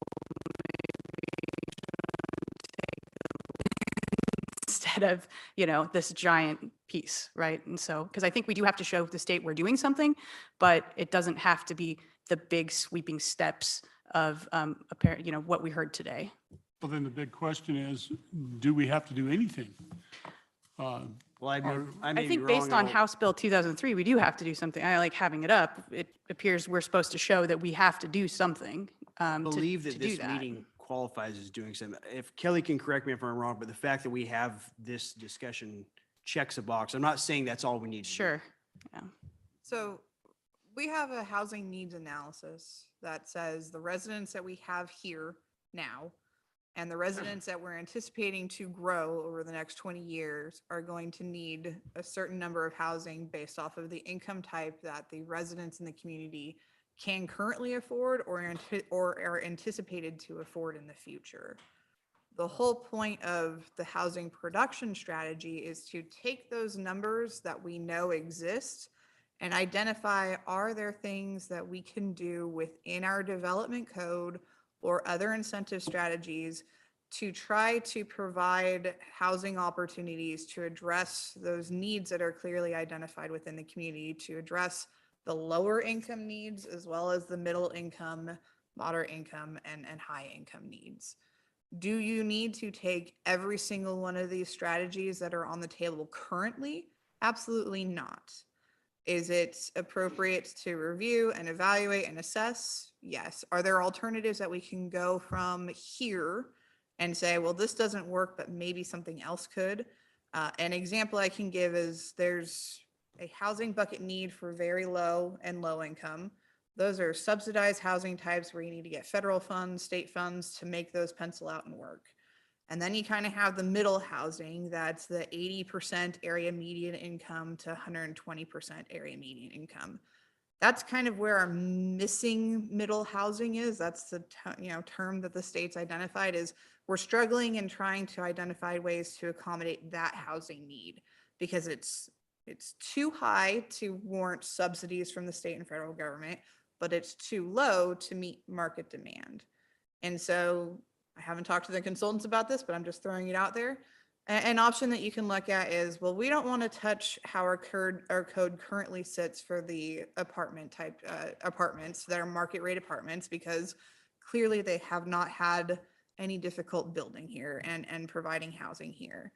instead of, this giant piece, right? And so, because I think we do have to show the state we're doing something, but it doesn't have to be the big sweeping steps of, what we heard today. Well, then the big question is, do we have to do anything? Well, I I may be think wrong. based and on I'll- House Bill 2003, we do have to do something. I like having it up. It appears we're supposed to show that we have to do something I to believe do that this that. meeting qualifies as doing something. If Kelly can correct me if I'm wrong, but the fact that we have this discussion checks a box. I'm not saying that's all we need to do. Sure. So we have a housing needs analysis that says the residents that we have here now and the residents that we're anticipating to grow over the next 20 years are going to need a certain number of housing based off of the income type that the residents in the community can currently afford or are anticipated to afford in the future. The whole point of the housing production strategy is to take those numbers that we know exist and identify, are there things that we can do within our development code or other incentive strategies to try to provide housing opportunities to address those needs that are clearly identified within the community, to address the lower income needs as well as the middle income, moderate income, and high income needs. Do you need to take every single one of these strategies that are on the table currently? Absolutely not. Is it appropriate to review and evaluate and assess? Yes. Are there alternatives that we can go from here and say, well, this doesn't work, but maybe something else could? An example I can give is there's a housing bucket need for very low and low income. Those are subsidized housing types where you need to get federal funds, state funds to make those pencil out and work. And then you kind of have the middle housing, that's the 80% area median income to 120% area median income. That's kind of where our missing middle housing is. That's the term that the state's identified is we're struggling and trying to identify ways to accommodate that housing need because it's too high to warrant subsidies from the state and federal government, but it's too low to meet market demand. And so I haven't talked to the consultants about this, but I'm just throwing it out there. An option that you can look at is, well, we don't want to touch how our code currently sits for the apartment type apartments that are market rate apartments, because clearly they have not had any difficult building here and providing housing here.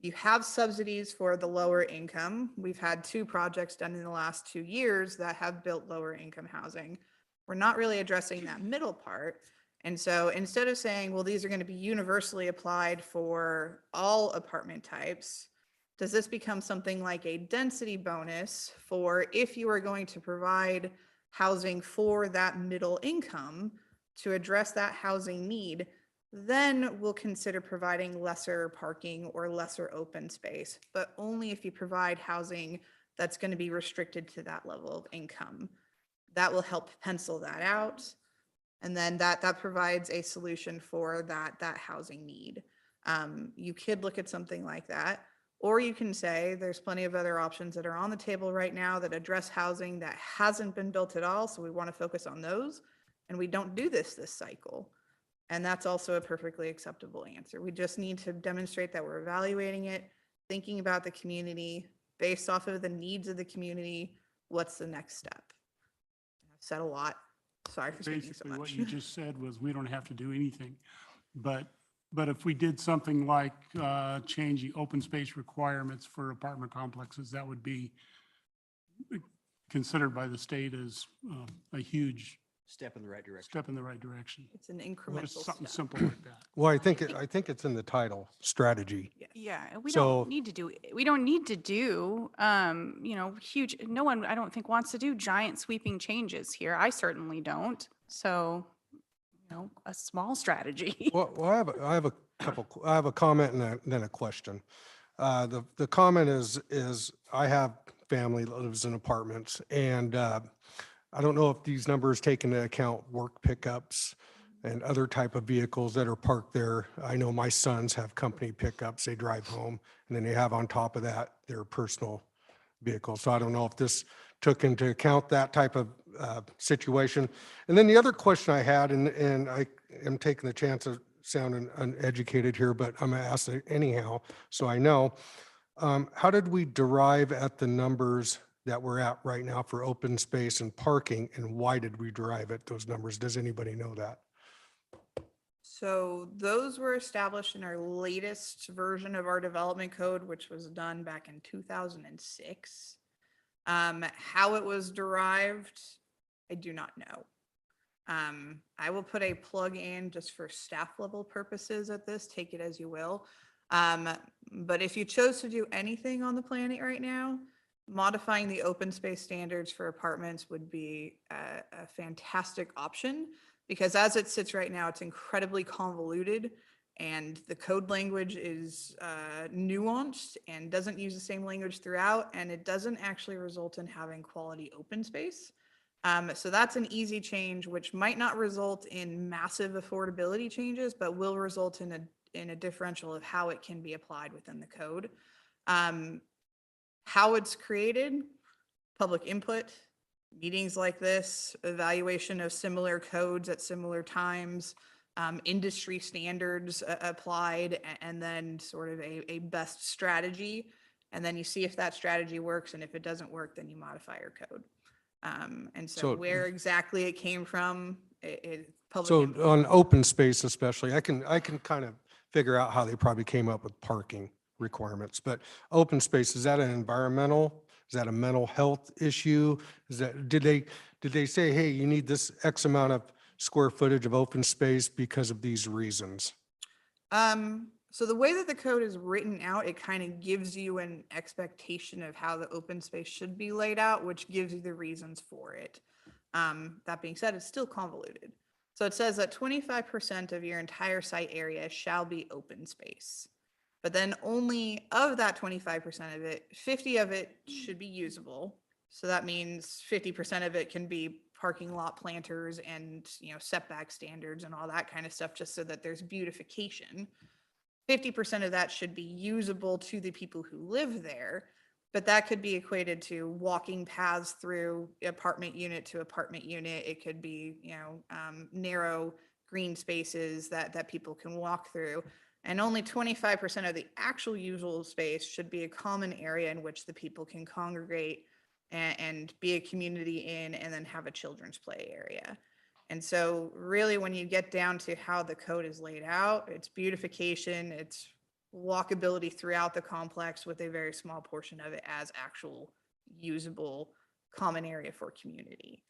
You have subsidies for the lower income. We've had 2 projects done in the last 2 years that have built lower income housing. We're not really addressing that middle part. And so instead of saying, well, these are going to be universally applied for all apartment types, does this become something like a density bonus for if you are going to provide housing for that middle income to address that housing need, then we'll consider providing lesser parking or lesser open space, but only if you provide housing that's going to be restricted to that level of income. That will help pencil that out. And then that provides a solution for that housing need. You could look at something like that, or you can say there's plenty of other options that are on the table right now that address housing that hasn't been built at all. So we want to focus on those, and we don't do this cycle. And that's also a perfectly acceptable answer. We just need to demonstrate that we're evaluating it, thinking about the community based off of the needs of the community. What's the next step? I've said a lot. Sorry for speaking so Basically, much. what you just said was we don't have to do anything. But if we did something like change the open space requirements for apartment complexes, that would be considered by the state as a huge Step in the right direction. step in the right direction. It's an What incremental is something step. simple like that? Well, I think it's in the title, strategy. Yeah, we So- don't need to do, huge, no one, I don't think wants to do giant sweeping changes here. I certainly don't. So, a small strategy. Well, I have a comment and then a question. The comment is I have family that lives in apartments, and I don't know if these numbers take into account work pickups and other type of vehicles that are parked there. I know my sons have company pickups, they drive home, and then they have on top of that their personal vehicle. So I don't know if this took into account that type of situation. And then the other question I had, and I am taking the chance of sounding uneducated here, but I'm gonna ask it anyhow, so I know. How did we derive at the numbers that we're at right now for open space and parking, and why did we derive at those numbers? Does anybody know that? So those were established in our latest version of our development code, which was done back in 2006. How it was derived, I do not know. I will put a plug in just for staff level purposes at this, take it as you will. But if you chose to do anything on the planet right now, modifying the open space standards for apartments would be a fantastic option, because as it sits right now, it's incredibly convoluted and the code language is nuanced and doesn't use the same language throughout, and it doesn't actually result in having quality open space. So that's an easy change, which might not result in massive affordability changes, but will result in a differential of how it can be applied within the code. How it's created, public input, meetings like this, evaluation of similar codes at similar times, industry standards applied, and then sort of a best strategy. And then you see if that strategy works, and if it doesn't work, then you modify your code. And so So- where exactly it came from, public So input. on open space especially, I can kind of figure out how they probably came up with parking requirements, but open space, is that an environmental? Is that a mental health issue? Is that, did they say, hey, you need this X amount of square footage of open space because of these reasons? So the way that the code is written out, it kind of gives you an expectation of how the open space should be laid out, which gives you the reasons for it. That being said, it's still convoluted. So it says that 25% of your entire site area shall be open space. But then only of that 25% of it, 50 of it should be usable. So that means 50% of it can be parking lot planters and, setback standards and all that kind of stuff, just so that there's beautification. 50% of that should be usable to the people who live there, but that could be equated to walking paths through apartment unit to apartment unit. It could be, narrow green spaces that people can walk through. And only 25% of the actual usable space should be a common area in which the people can congregate and be a community in, and then have a children's play area. And so really, when you get down to how the code is laid out, it's beautification, it's walkability throughout the complex with a very small portion of it as actual usable common area for community.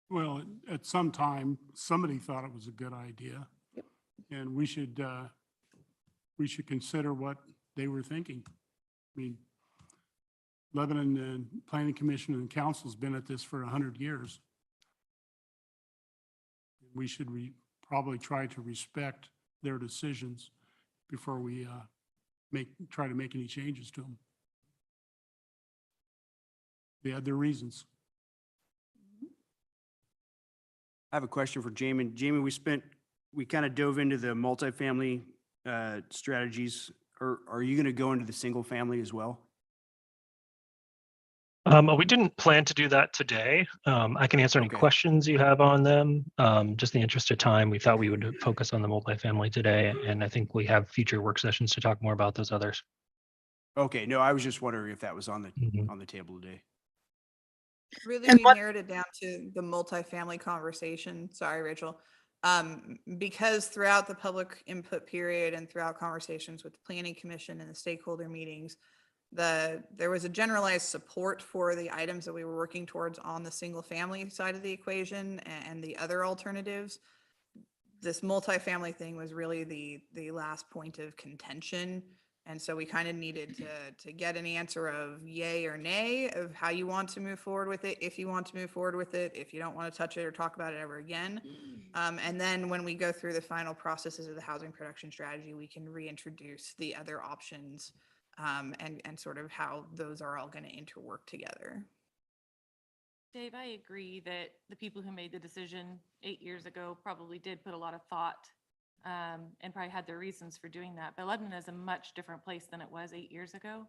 Well, at some time, somebody thought it was a good idea. Yep. And we should consider what they were thinking. I mean, Lebanon Planning Commission and Council's been at this for 100 years. We should probably try to respect their decisions before we try to make any changes to them. They had their reasons. I have a question for Jamin. Jamin, we kind of dove into the multifamily strategies. Are you going to go into the single family as well? We didn't plan to do that today. I can answer any Okay. questions you have on them. Just in the interest of time, we thought we would focus on the multifamily today, and I think we have future work sessions to talk more about those others. Okay, no, I was just wondering if that was on Mhm. the table today. Really, And we what- narrowed it down to the multifamily conversation. Sorry, Rachel. Because throughout the public input period and throughout conversations with the planning commission and the stakeholder meetings, there was a generalized support for the items that we were working towards on the single family side of the equation and the other alternatives. This multifamily thing was really the last point of contention. And so we kind of needed to get an answer of yay or nay of how you want to move forward with it, if you want to move forward with it, if you don't want to touch it or talk about it ever again. And then when we go through the final processes of the housing production strategy, we can reintroduce the other options and sort of how those are all going to interwork together. Dave, I agree that the people who made the decision 8 years ago probably did put a lot of thought and probably had their reasons for doing that. But Lebanon is a much different place than it was 8 years ago.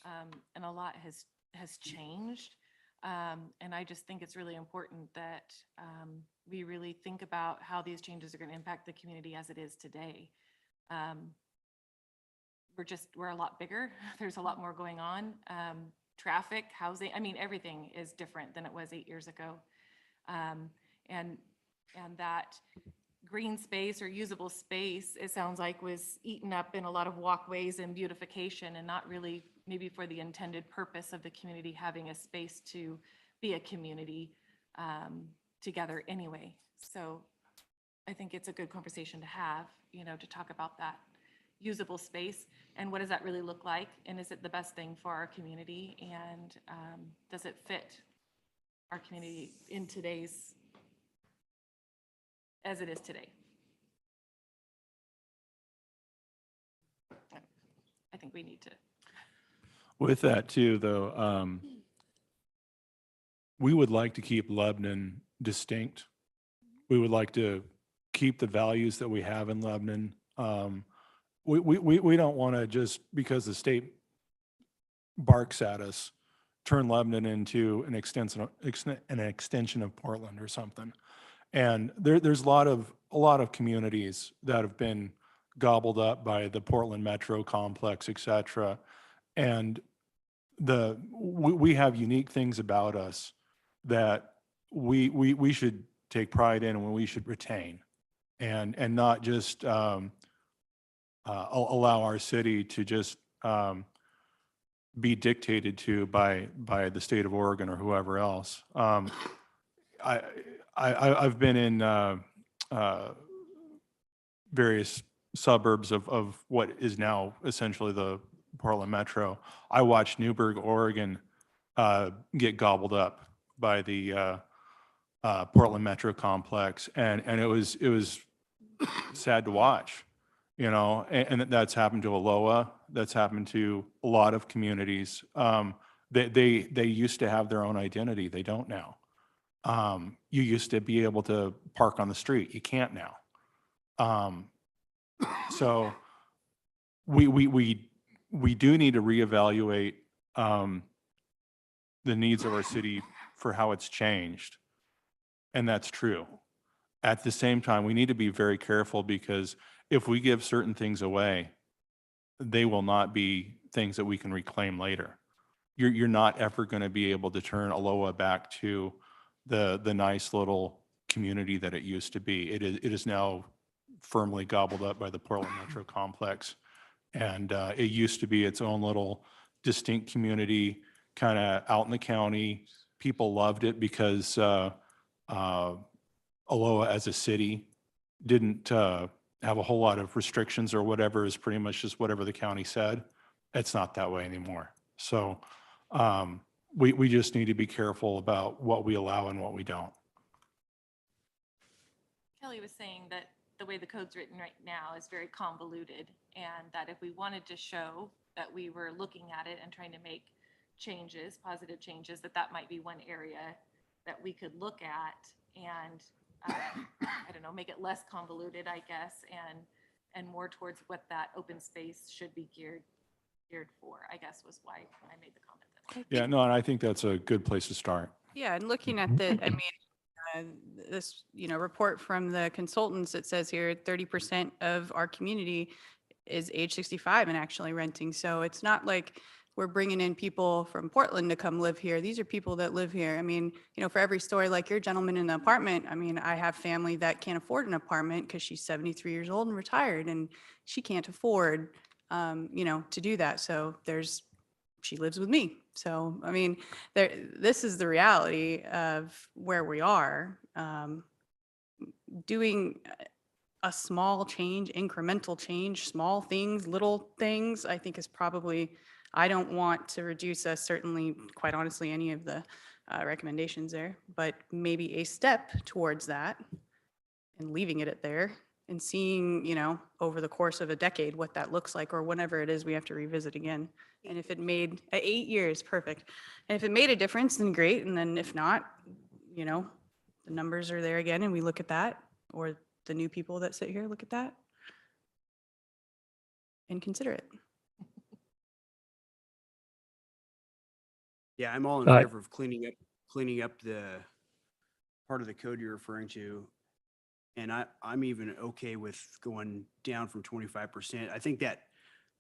And a lot has changed. And I just think it's really important that we really think about how these changes are going to impact the community as it is today. We're a lot bigger. There's a lot more going on. Traffic, housing, I mean, everything is different than it was 8 years ago. And that green space or usable space, it sounds like, was eaten up in a lot of walkways and beautification, and not really maybe for the intended purpose of the community having a space to be a community together anyway. So I think it's a good conversation to have, to talk about that usable space and what does that really look like, and is it the best thing for our community, and does it fit our community in today's, as it is today. I think we need to. With that too, though, we would like to keep Lebanon distinct. We would like to keep the values that we have in Lebanon. We don't want to, just because the state barks at us, turn Lebanon into an extension of Portland or something. And there's a lot of communities that have been gobbled up by the Portland Metro complex, et cetera. And we have unique things about us that we should take pride in and we should retain, and not just allow our city to just be dictated to by the state of Oregon or whoever else. I've been in various suburbs of what is now essentially the Portland Metro. I watched Newberg, Oregon, get gobbled up by the Portland Metro complex, and it was sad to watch, you know. And that's happened to Aloha. That's happened to a lot of communities. They used to have their own identity. They don't now. You used to be able to park on the street. You can't now. So we do need to reevaluate the needs of our city for how it's changed. And that's true. At the same time, we need to be very careful, because if we give certain things away, they will not be things that we can reclaim later. You're not ever going to be able to turn Aloha back to the nice little community that it used to be. It is now firmly gobbled up by the Portland Metro complex. And it used to be its own little distinct community, kind of out in the county. People loved it because Aloha as a city didn't have a whole lot of restrictions, or whatever, is pretty much just whatever the county said. It's not that way anymore. So we just need to be careful about what we allow and what we don't. Kelly was saying that the way the code's written right now is very convoluted, and that if we wanted to show that we were looking at it and trying to make changes, positive changes, that might be one area that we could look at and, I don't know, make it less convoluted, I guess, and more towards what that open space should be geared for, I guess, was why I made the comment that. Yeah, no, and I think that's a good place to start. Yeah, and looking at I mean, this, report from the consultants, it says here 30% of our community is age 65 and actually renting. So it's not like we're bringing in people from Portland to come live here. These are people that live here. I mean, for every story like your gentleman in the apartment, I mean, I have family that can't afford an apartment because she's 73 years old and retired, and she can't afford, to do that. So she lives with me. So, I mean, this is the reality of where we are. Doing a small change, incremental change, small things, little things, I think is probably, I don't want to reduce us, certainly, quite honestly, any of the recommendations there, but maybe a step towards that and leaving it at there and seeing, over the course of a decade, what that looks like, or whenever it is we have to revisit again. And if it made 8 years, perfect. And if it made a difference, then great. And then if not, the numbers are there again and we look at that, or the new people that sit here look at that and consider it. Yeah, I'm all in Uh, favor of cleaning up the part of the code you're referring to. And I'm even okay with going down from 25%. I think that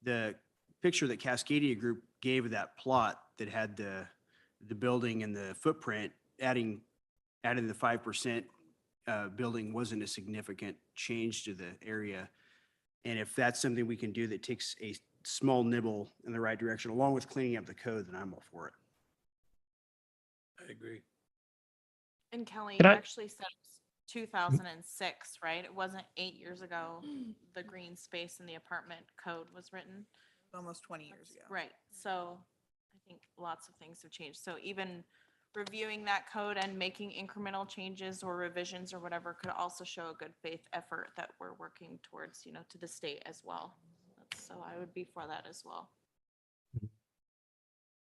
the picture that Cascadia Group gave of that plot that had the building and the footprint, adding the 5% building wasn't a significant change to the area. And if that's something we can do that takes a small nibble in the right direction, along with cleaning up the code, then I'm all for it. I agree. And Kelly, Can you I- actually said it was 2006, right? It wasn't 8 years ago, the green space in the apartment code was written. Almost 20 years ago. Right, so I think lots of things have changed. So even reviewing that code and making incremental changes or revisions or whatever could also show a good faith effort that we're working towards, to the state as well. So I would be for that as well.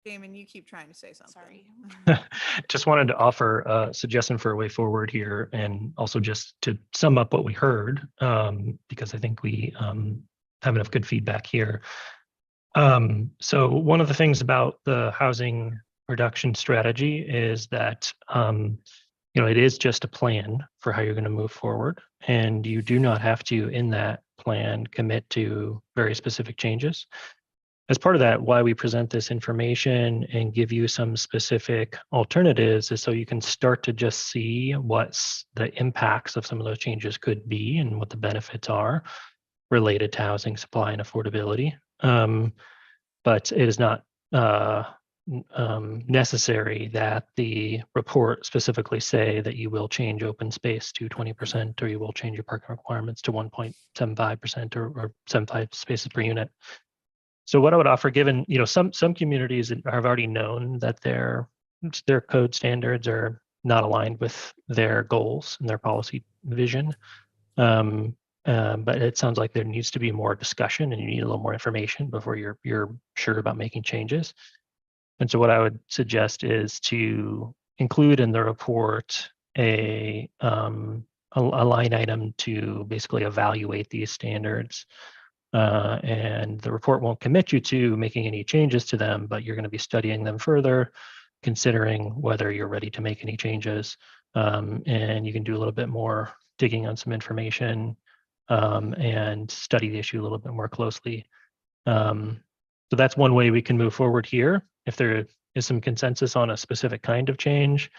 Damon, you keep trying to say something. Sorry. Just wanted to offer a suggestion for a way forward here, and also just to sum up what we heard, because I think we have enough good feedback here. So one of the things about the housing production strategy is that it is just a plan for how you're going to move forward. And you do not have to, in that plan, commit to very specific changes. As part of that, why we present this information and give you some specific alternatives is so you can start to just see what's the impacts of some of those changes could be and what the benefits are related to housing supply and affordability. But it is not necessary that the report specifically say that you will change open space to 20% or you will change your parking requirements to 1.75% or 75 spaces per unit. So what I would offer, given some communities have already known that their code standards are not aligned with their goals and their policy vision, but it sounds like there needs to be more discussion, and you need a little more information before you're sure about making changes. And so what I would suggest is to include in the report a line item to basically evaluate these standards. And the report won't commit you to making any changes to them, but you're going to be studying them further, considering whether you're ready to make any changes. And you can do a little bit more digging on some information and study the issue a little bit more closely. So that's one way we can move forward here. If there is some consensus on a specific kind of change,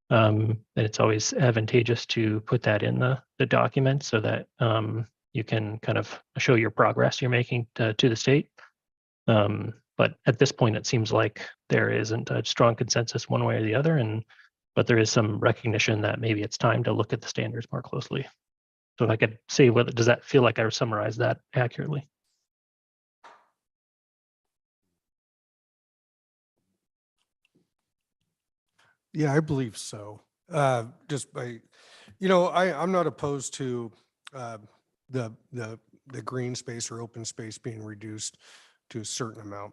then it's always advantageous to put that in the document so that you can kind of show your progress you're making to the state. But at this point, it seems like there isn't a strong consensus one way or the other, but there is some recognition that maybe it's time to look at the standards more closely. So if I could say, does that feel like I summarized that accurately? Yeah, I believe so. Just by, I'm not opposed to the green space or open space being reduced to a certain amount,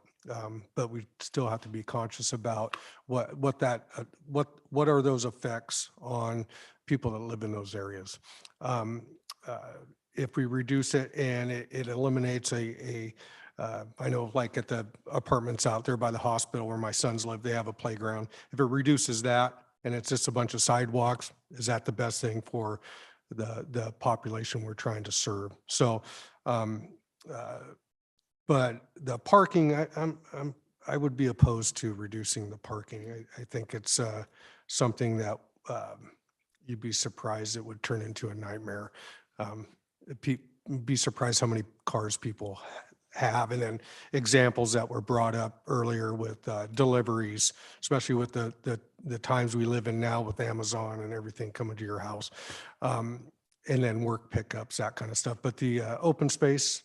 but we still have to be conscious about what are those effects on people that live in those areas. If we reduce it and it eliminates I know like at the apartments out there by the hospital where my sons live, they have a playground. If it reduces that and it's just a bunch of sidewalks, is that the best thing for the population we're trying to serve? So, but the parking, I would be opposed to reducing the parking. I think it's something that you'd be surprised it would turn into a nightmare. Be surprised how many cars people have. And then examples that were brought up earlier with deliveries, especially with the times we live in now with Amazon and everything coming to your house. And then work pickups, that kind of stuff. But the open space,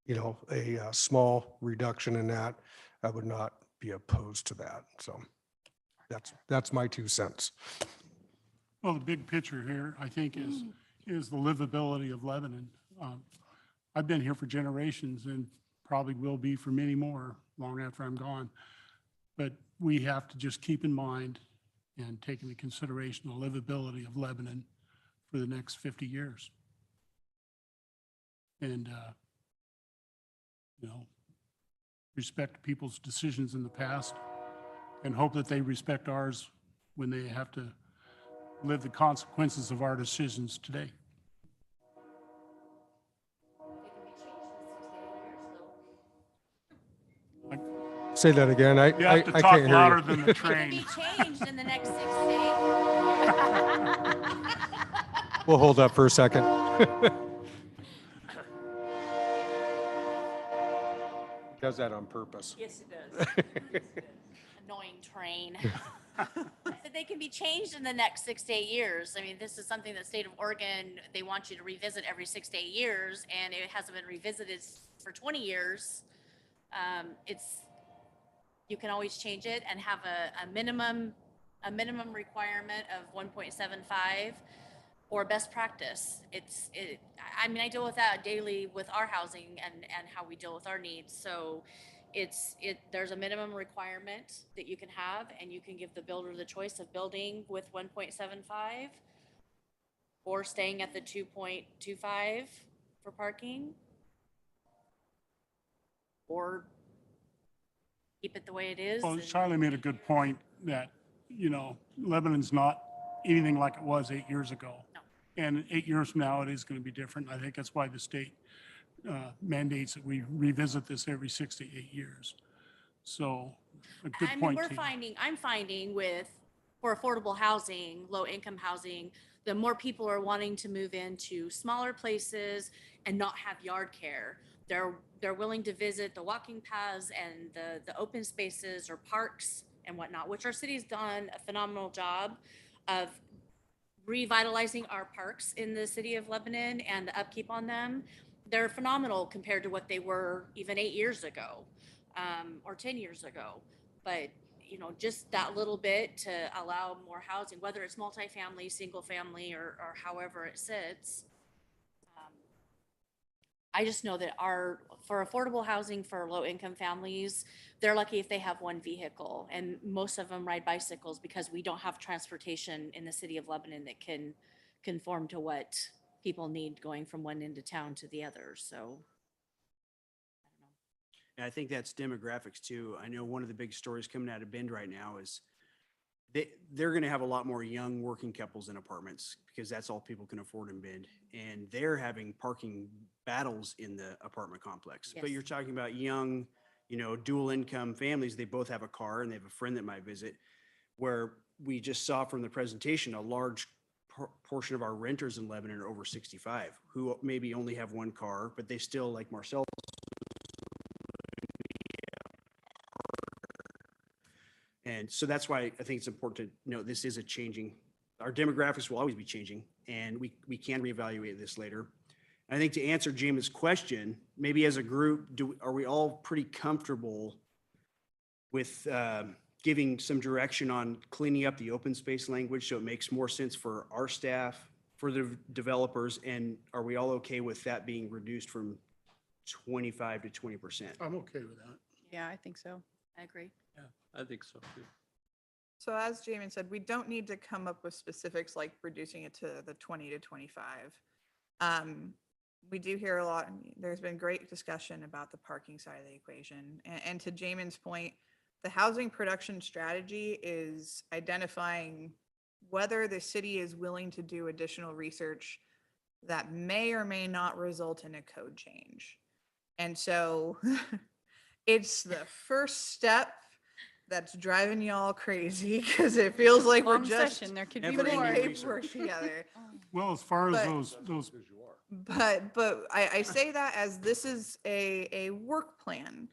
a small reduction in that, I would not be opposed to that. So that's my 2 cents. Well, the big picture here, I think, is the livability of Lebanon. I've been here for generations and probably will be for many more long after I'm gone. But we have to just keep in mind and take into consideration the livability of Lebanon for the next 50 years. And, respect people's decisions in the past and hope that they respect ours when they have to live the consequences of our decisions today. Say that again. I You have to I talk can't hear louder you. than the It can be train. changed in the next 6 days. We'll hold up for a second. Does that on purpose. Yes, it does. Annoying train. That they can be changed in the next 6 to 8 years. I mean, this is something that state of Oregon, they want you to revisit every 6 to 8 years, and it hasn't been revisited for 20 years. You can always change it and have a minimum requirement of 1.75 or best practice. I mean, I deal with that daily with our housing and how we deal with our needs. So there's a minimum requirement that you can have, and you can give the builder the choice of building with 1.75 or staying at the 2.25 for parking, or keep it the way it is. Well, Charlie made a good point that, Lebanon's not anything like it was 8 years ago. No. And 8 years from now, it is going to be different. I think that's why the state mandates that we revisit this every 6 to 8 years. So a good I mean, point, Tina. I'm finding for affordable housing, low income housing, the more people are wanting to move into smaller places and not have yard care. They're willing to visit the walking paths and the open spaces or parks and whatnot, which our city's done a phenomenal job of revitalizing our parks in the city of Lebanon and the upkeep on them. They're phenomenal compared to what they were even 8 years ago, or 10 years ago. But, you know, just that little bit to allow more housing, whether it's multifamily, single family, or however it sits. I just know that for affordable housing for low income families, they're lucky if they have one vehicle, and most of them ride bicycles because we don't have transportation in the city of Lebanon that can conform to what people need going from one end of town to the other. So, I don't know. And I think that's demographics too. I know one of the big stories coming out of Bend right now is they're going to have a lot more young working couples in apartments because that's all people can afford in Bend. And they're having parking battles in the apartment complex. But Yes. you're talking about young, you know, dual income families. They both have a car and they have a friend that might visit, where we just saw from the presentation, a large portion of our renters in Lebanon are over 65 who maybe only have one car, but they still, like Marcel, and so that's why I think it's important to note this is our demographics will always be changing, and we can reevaluate this later. And I think to answer James' question, maybe as a group, are we all pretty comfortable with giving some direction on cleaning up the open space language so it makes more sense for our staff, for the developers, and are we all okay with that being reduced from 25 to 20%? I'm okay with that. Yeah, I think so. I agree. I think so too. So as Jamin said, we don't need to come up with specifics like reducing it to the 20 to 25. We do hear a lot, there's been great discussion about the parking side of the equation. And to Jamin's point, the housing production strategy is identifying whether the city is willing to do additional research that may or may not result in a code change. And so it's the first step that's driving y'all crazy because it feels like we're Long just session, there could be Never putting more. ending paperwork together. Well, as far as But- those, But I say that as this is a work plan.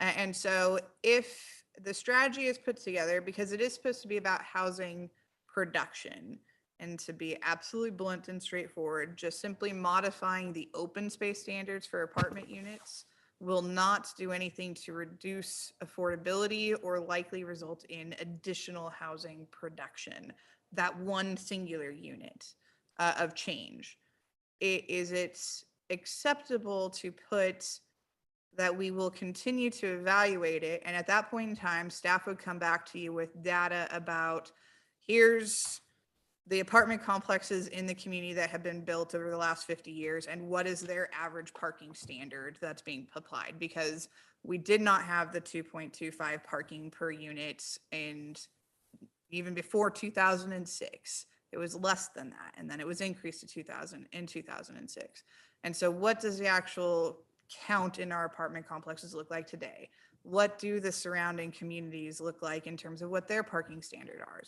And so if the strategy is put together, because it is supposed to be about housing production, and to be absolutely blunt and straightforward, just simply modifying the open space standards for apartment units will not do anything to reduce affordability or likely result in additional housing production. That one singular unit of change. Is it acceptable to put that we will continue to evaluate it, and at that point in time, staff would come back to you with data about here's the apartment complexes in the community that have been built over the last 50 years and what is their average parking standard that's being applied, because we did not have the 2.25 parking per unit, and even before 2006 it was less than that, and then it was increased to 2006. And so what does the actual count in our apartment complexes look like today? What do the surrounding communities look like in terms of what their parking standard are?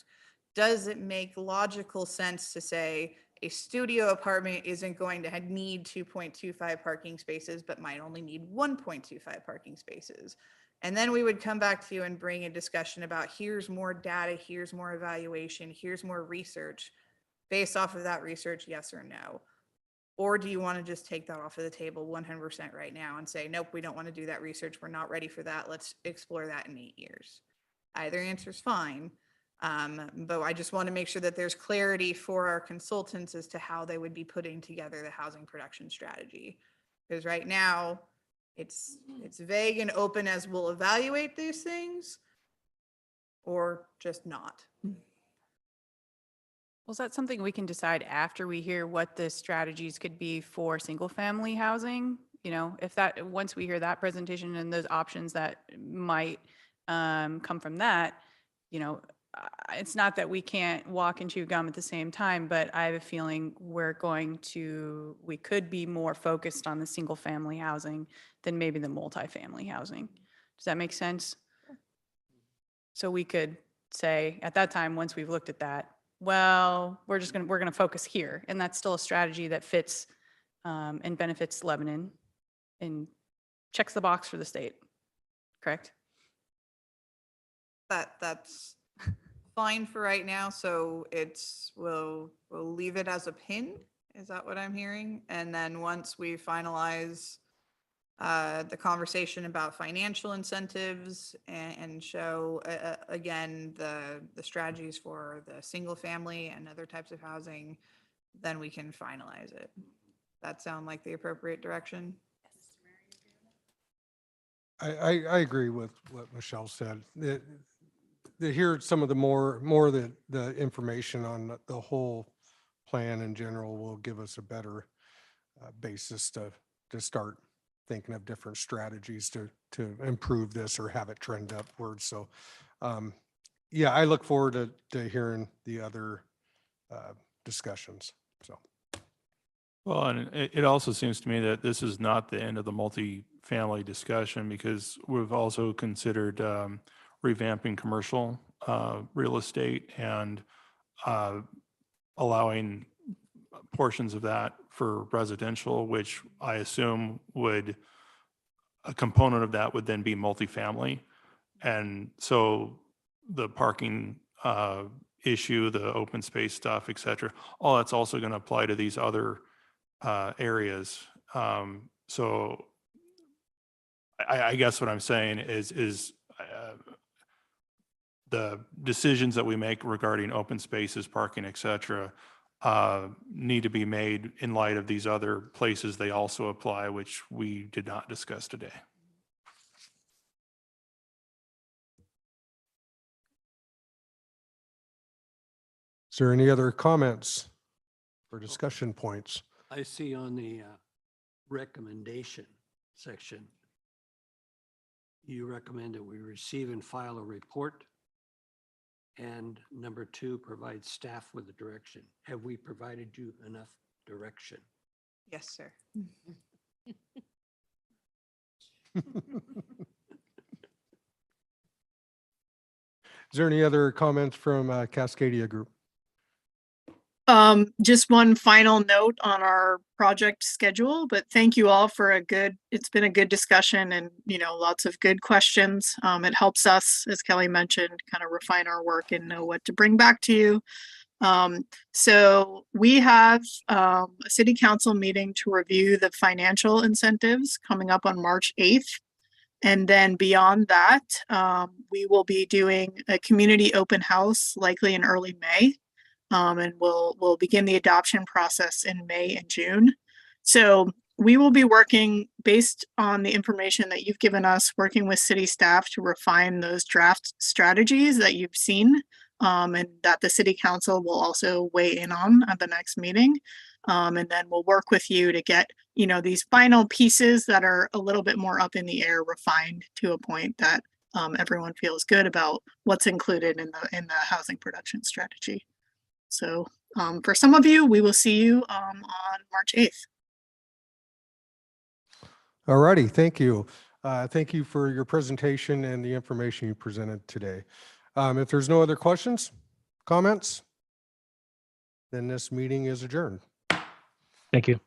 Does it make logical sense to say a studio apartment isn't going to need 2.25 parking spaces, but might only need 1.25 parking spaces? And then we would come back to you and bring a discussion about here's more data, here's more evaluation, here's more research. Based off of that research, yes or no? Or do you want to just take that off of the table 100% right now and say, nope, we don't want to do that research. We're not ready for that. Let's explore that in 8 years. Either answer is fine. But I just want to make sure that there's clarity for our consultants as to how they would be putting together the housing production strategy. Because right now it's vague and open as we'll evaluate these things or just not. Well, is that something we can decide after we hear what the strategies could be for single family housing? You know, if that, once we hear that presentation and those options that might come from that, you know, it's not that we can't walk and chew gum at the same time, but I have a feeling we could be more focused on the single family housing than maybe the multifamily housing. Does that make sense? So we could say at that time, once we've looked at that, well, we're going to focus here. And that's still a strategy that fits and benefits Lebanon and checks the box for the state. Correct? That's fine for right now. So we'll leave it as a pin. Is that what I'm hearing? And then once we finalize the conversation about financial incentives and show again the strategies for the single family and other types of housing, then we can finalize it. That sound like the appropriate direction? I agree with what Michelle said. Hear some of the more the information on the whole plan in general will give us a better basis to start thinking of different strategies to improve this or have it trend upwards. So yeah, I look forward to hearing the other discussions. So. Well, and it also seems to me that this is not the end of the multifamily discussion, because we've also considered revamping commercial real estate and allowing portions of that for residential, which I assume a component of that would then be multifamily. And so the parking issue, the open space stuff, et cetera, all that's also going to apply to these other areas. So I guess what I'm saying is the decisions that we make regarding open spaces, parking, et cetera, need to be made in light of these other places they also apply, which we did not discuss today. Is there any other comments or discussion points? I see on the recommendation section, you recommend that we receive and file a report. And number 2, provide staff with the direction. Have we provided you enough direction? Yes, sir. Is there any other comments from Cascadia Group? Just one final note on our project schedule, but thank you all for it's been a good discussion and, lots of good questions. It helps us, as Kelly mentioned, kind of refine our work and know what to bring back to you. So we have a city council meeting to review the financial incentives coming up on March 8th. And then beyond that, we will be doing a community open house, likely in early May. And we'll begin the adoption process in May and June. So we will be working based on the information that you've given us, working with city staff to refine those draft strategies that you've seen, and that the city council will also weigh in on at the next meeting. And then we'll work with you to get, these final pieces that are a little bit more up in the air refined to a point that everyone feels good about what's included in the housing production strategy. So for some of you, we will see you on March 8th. All righty, thank you. Thank you for your presentation and the information you presented today. If there's no other questions, comments, then this meeting is adjourned. Thank you.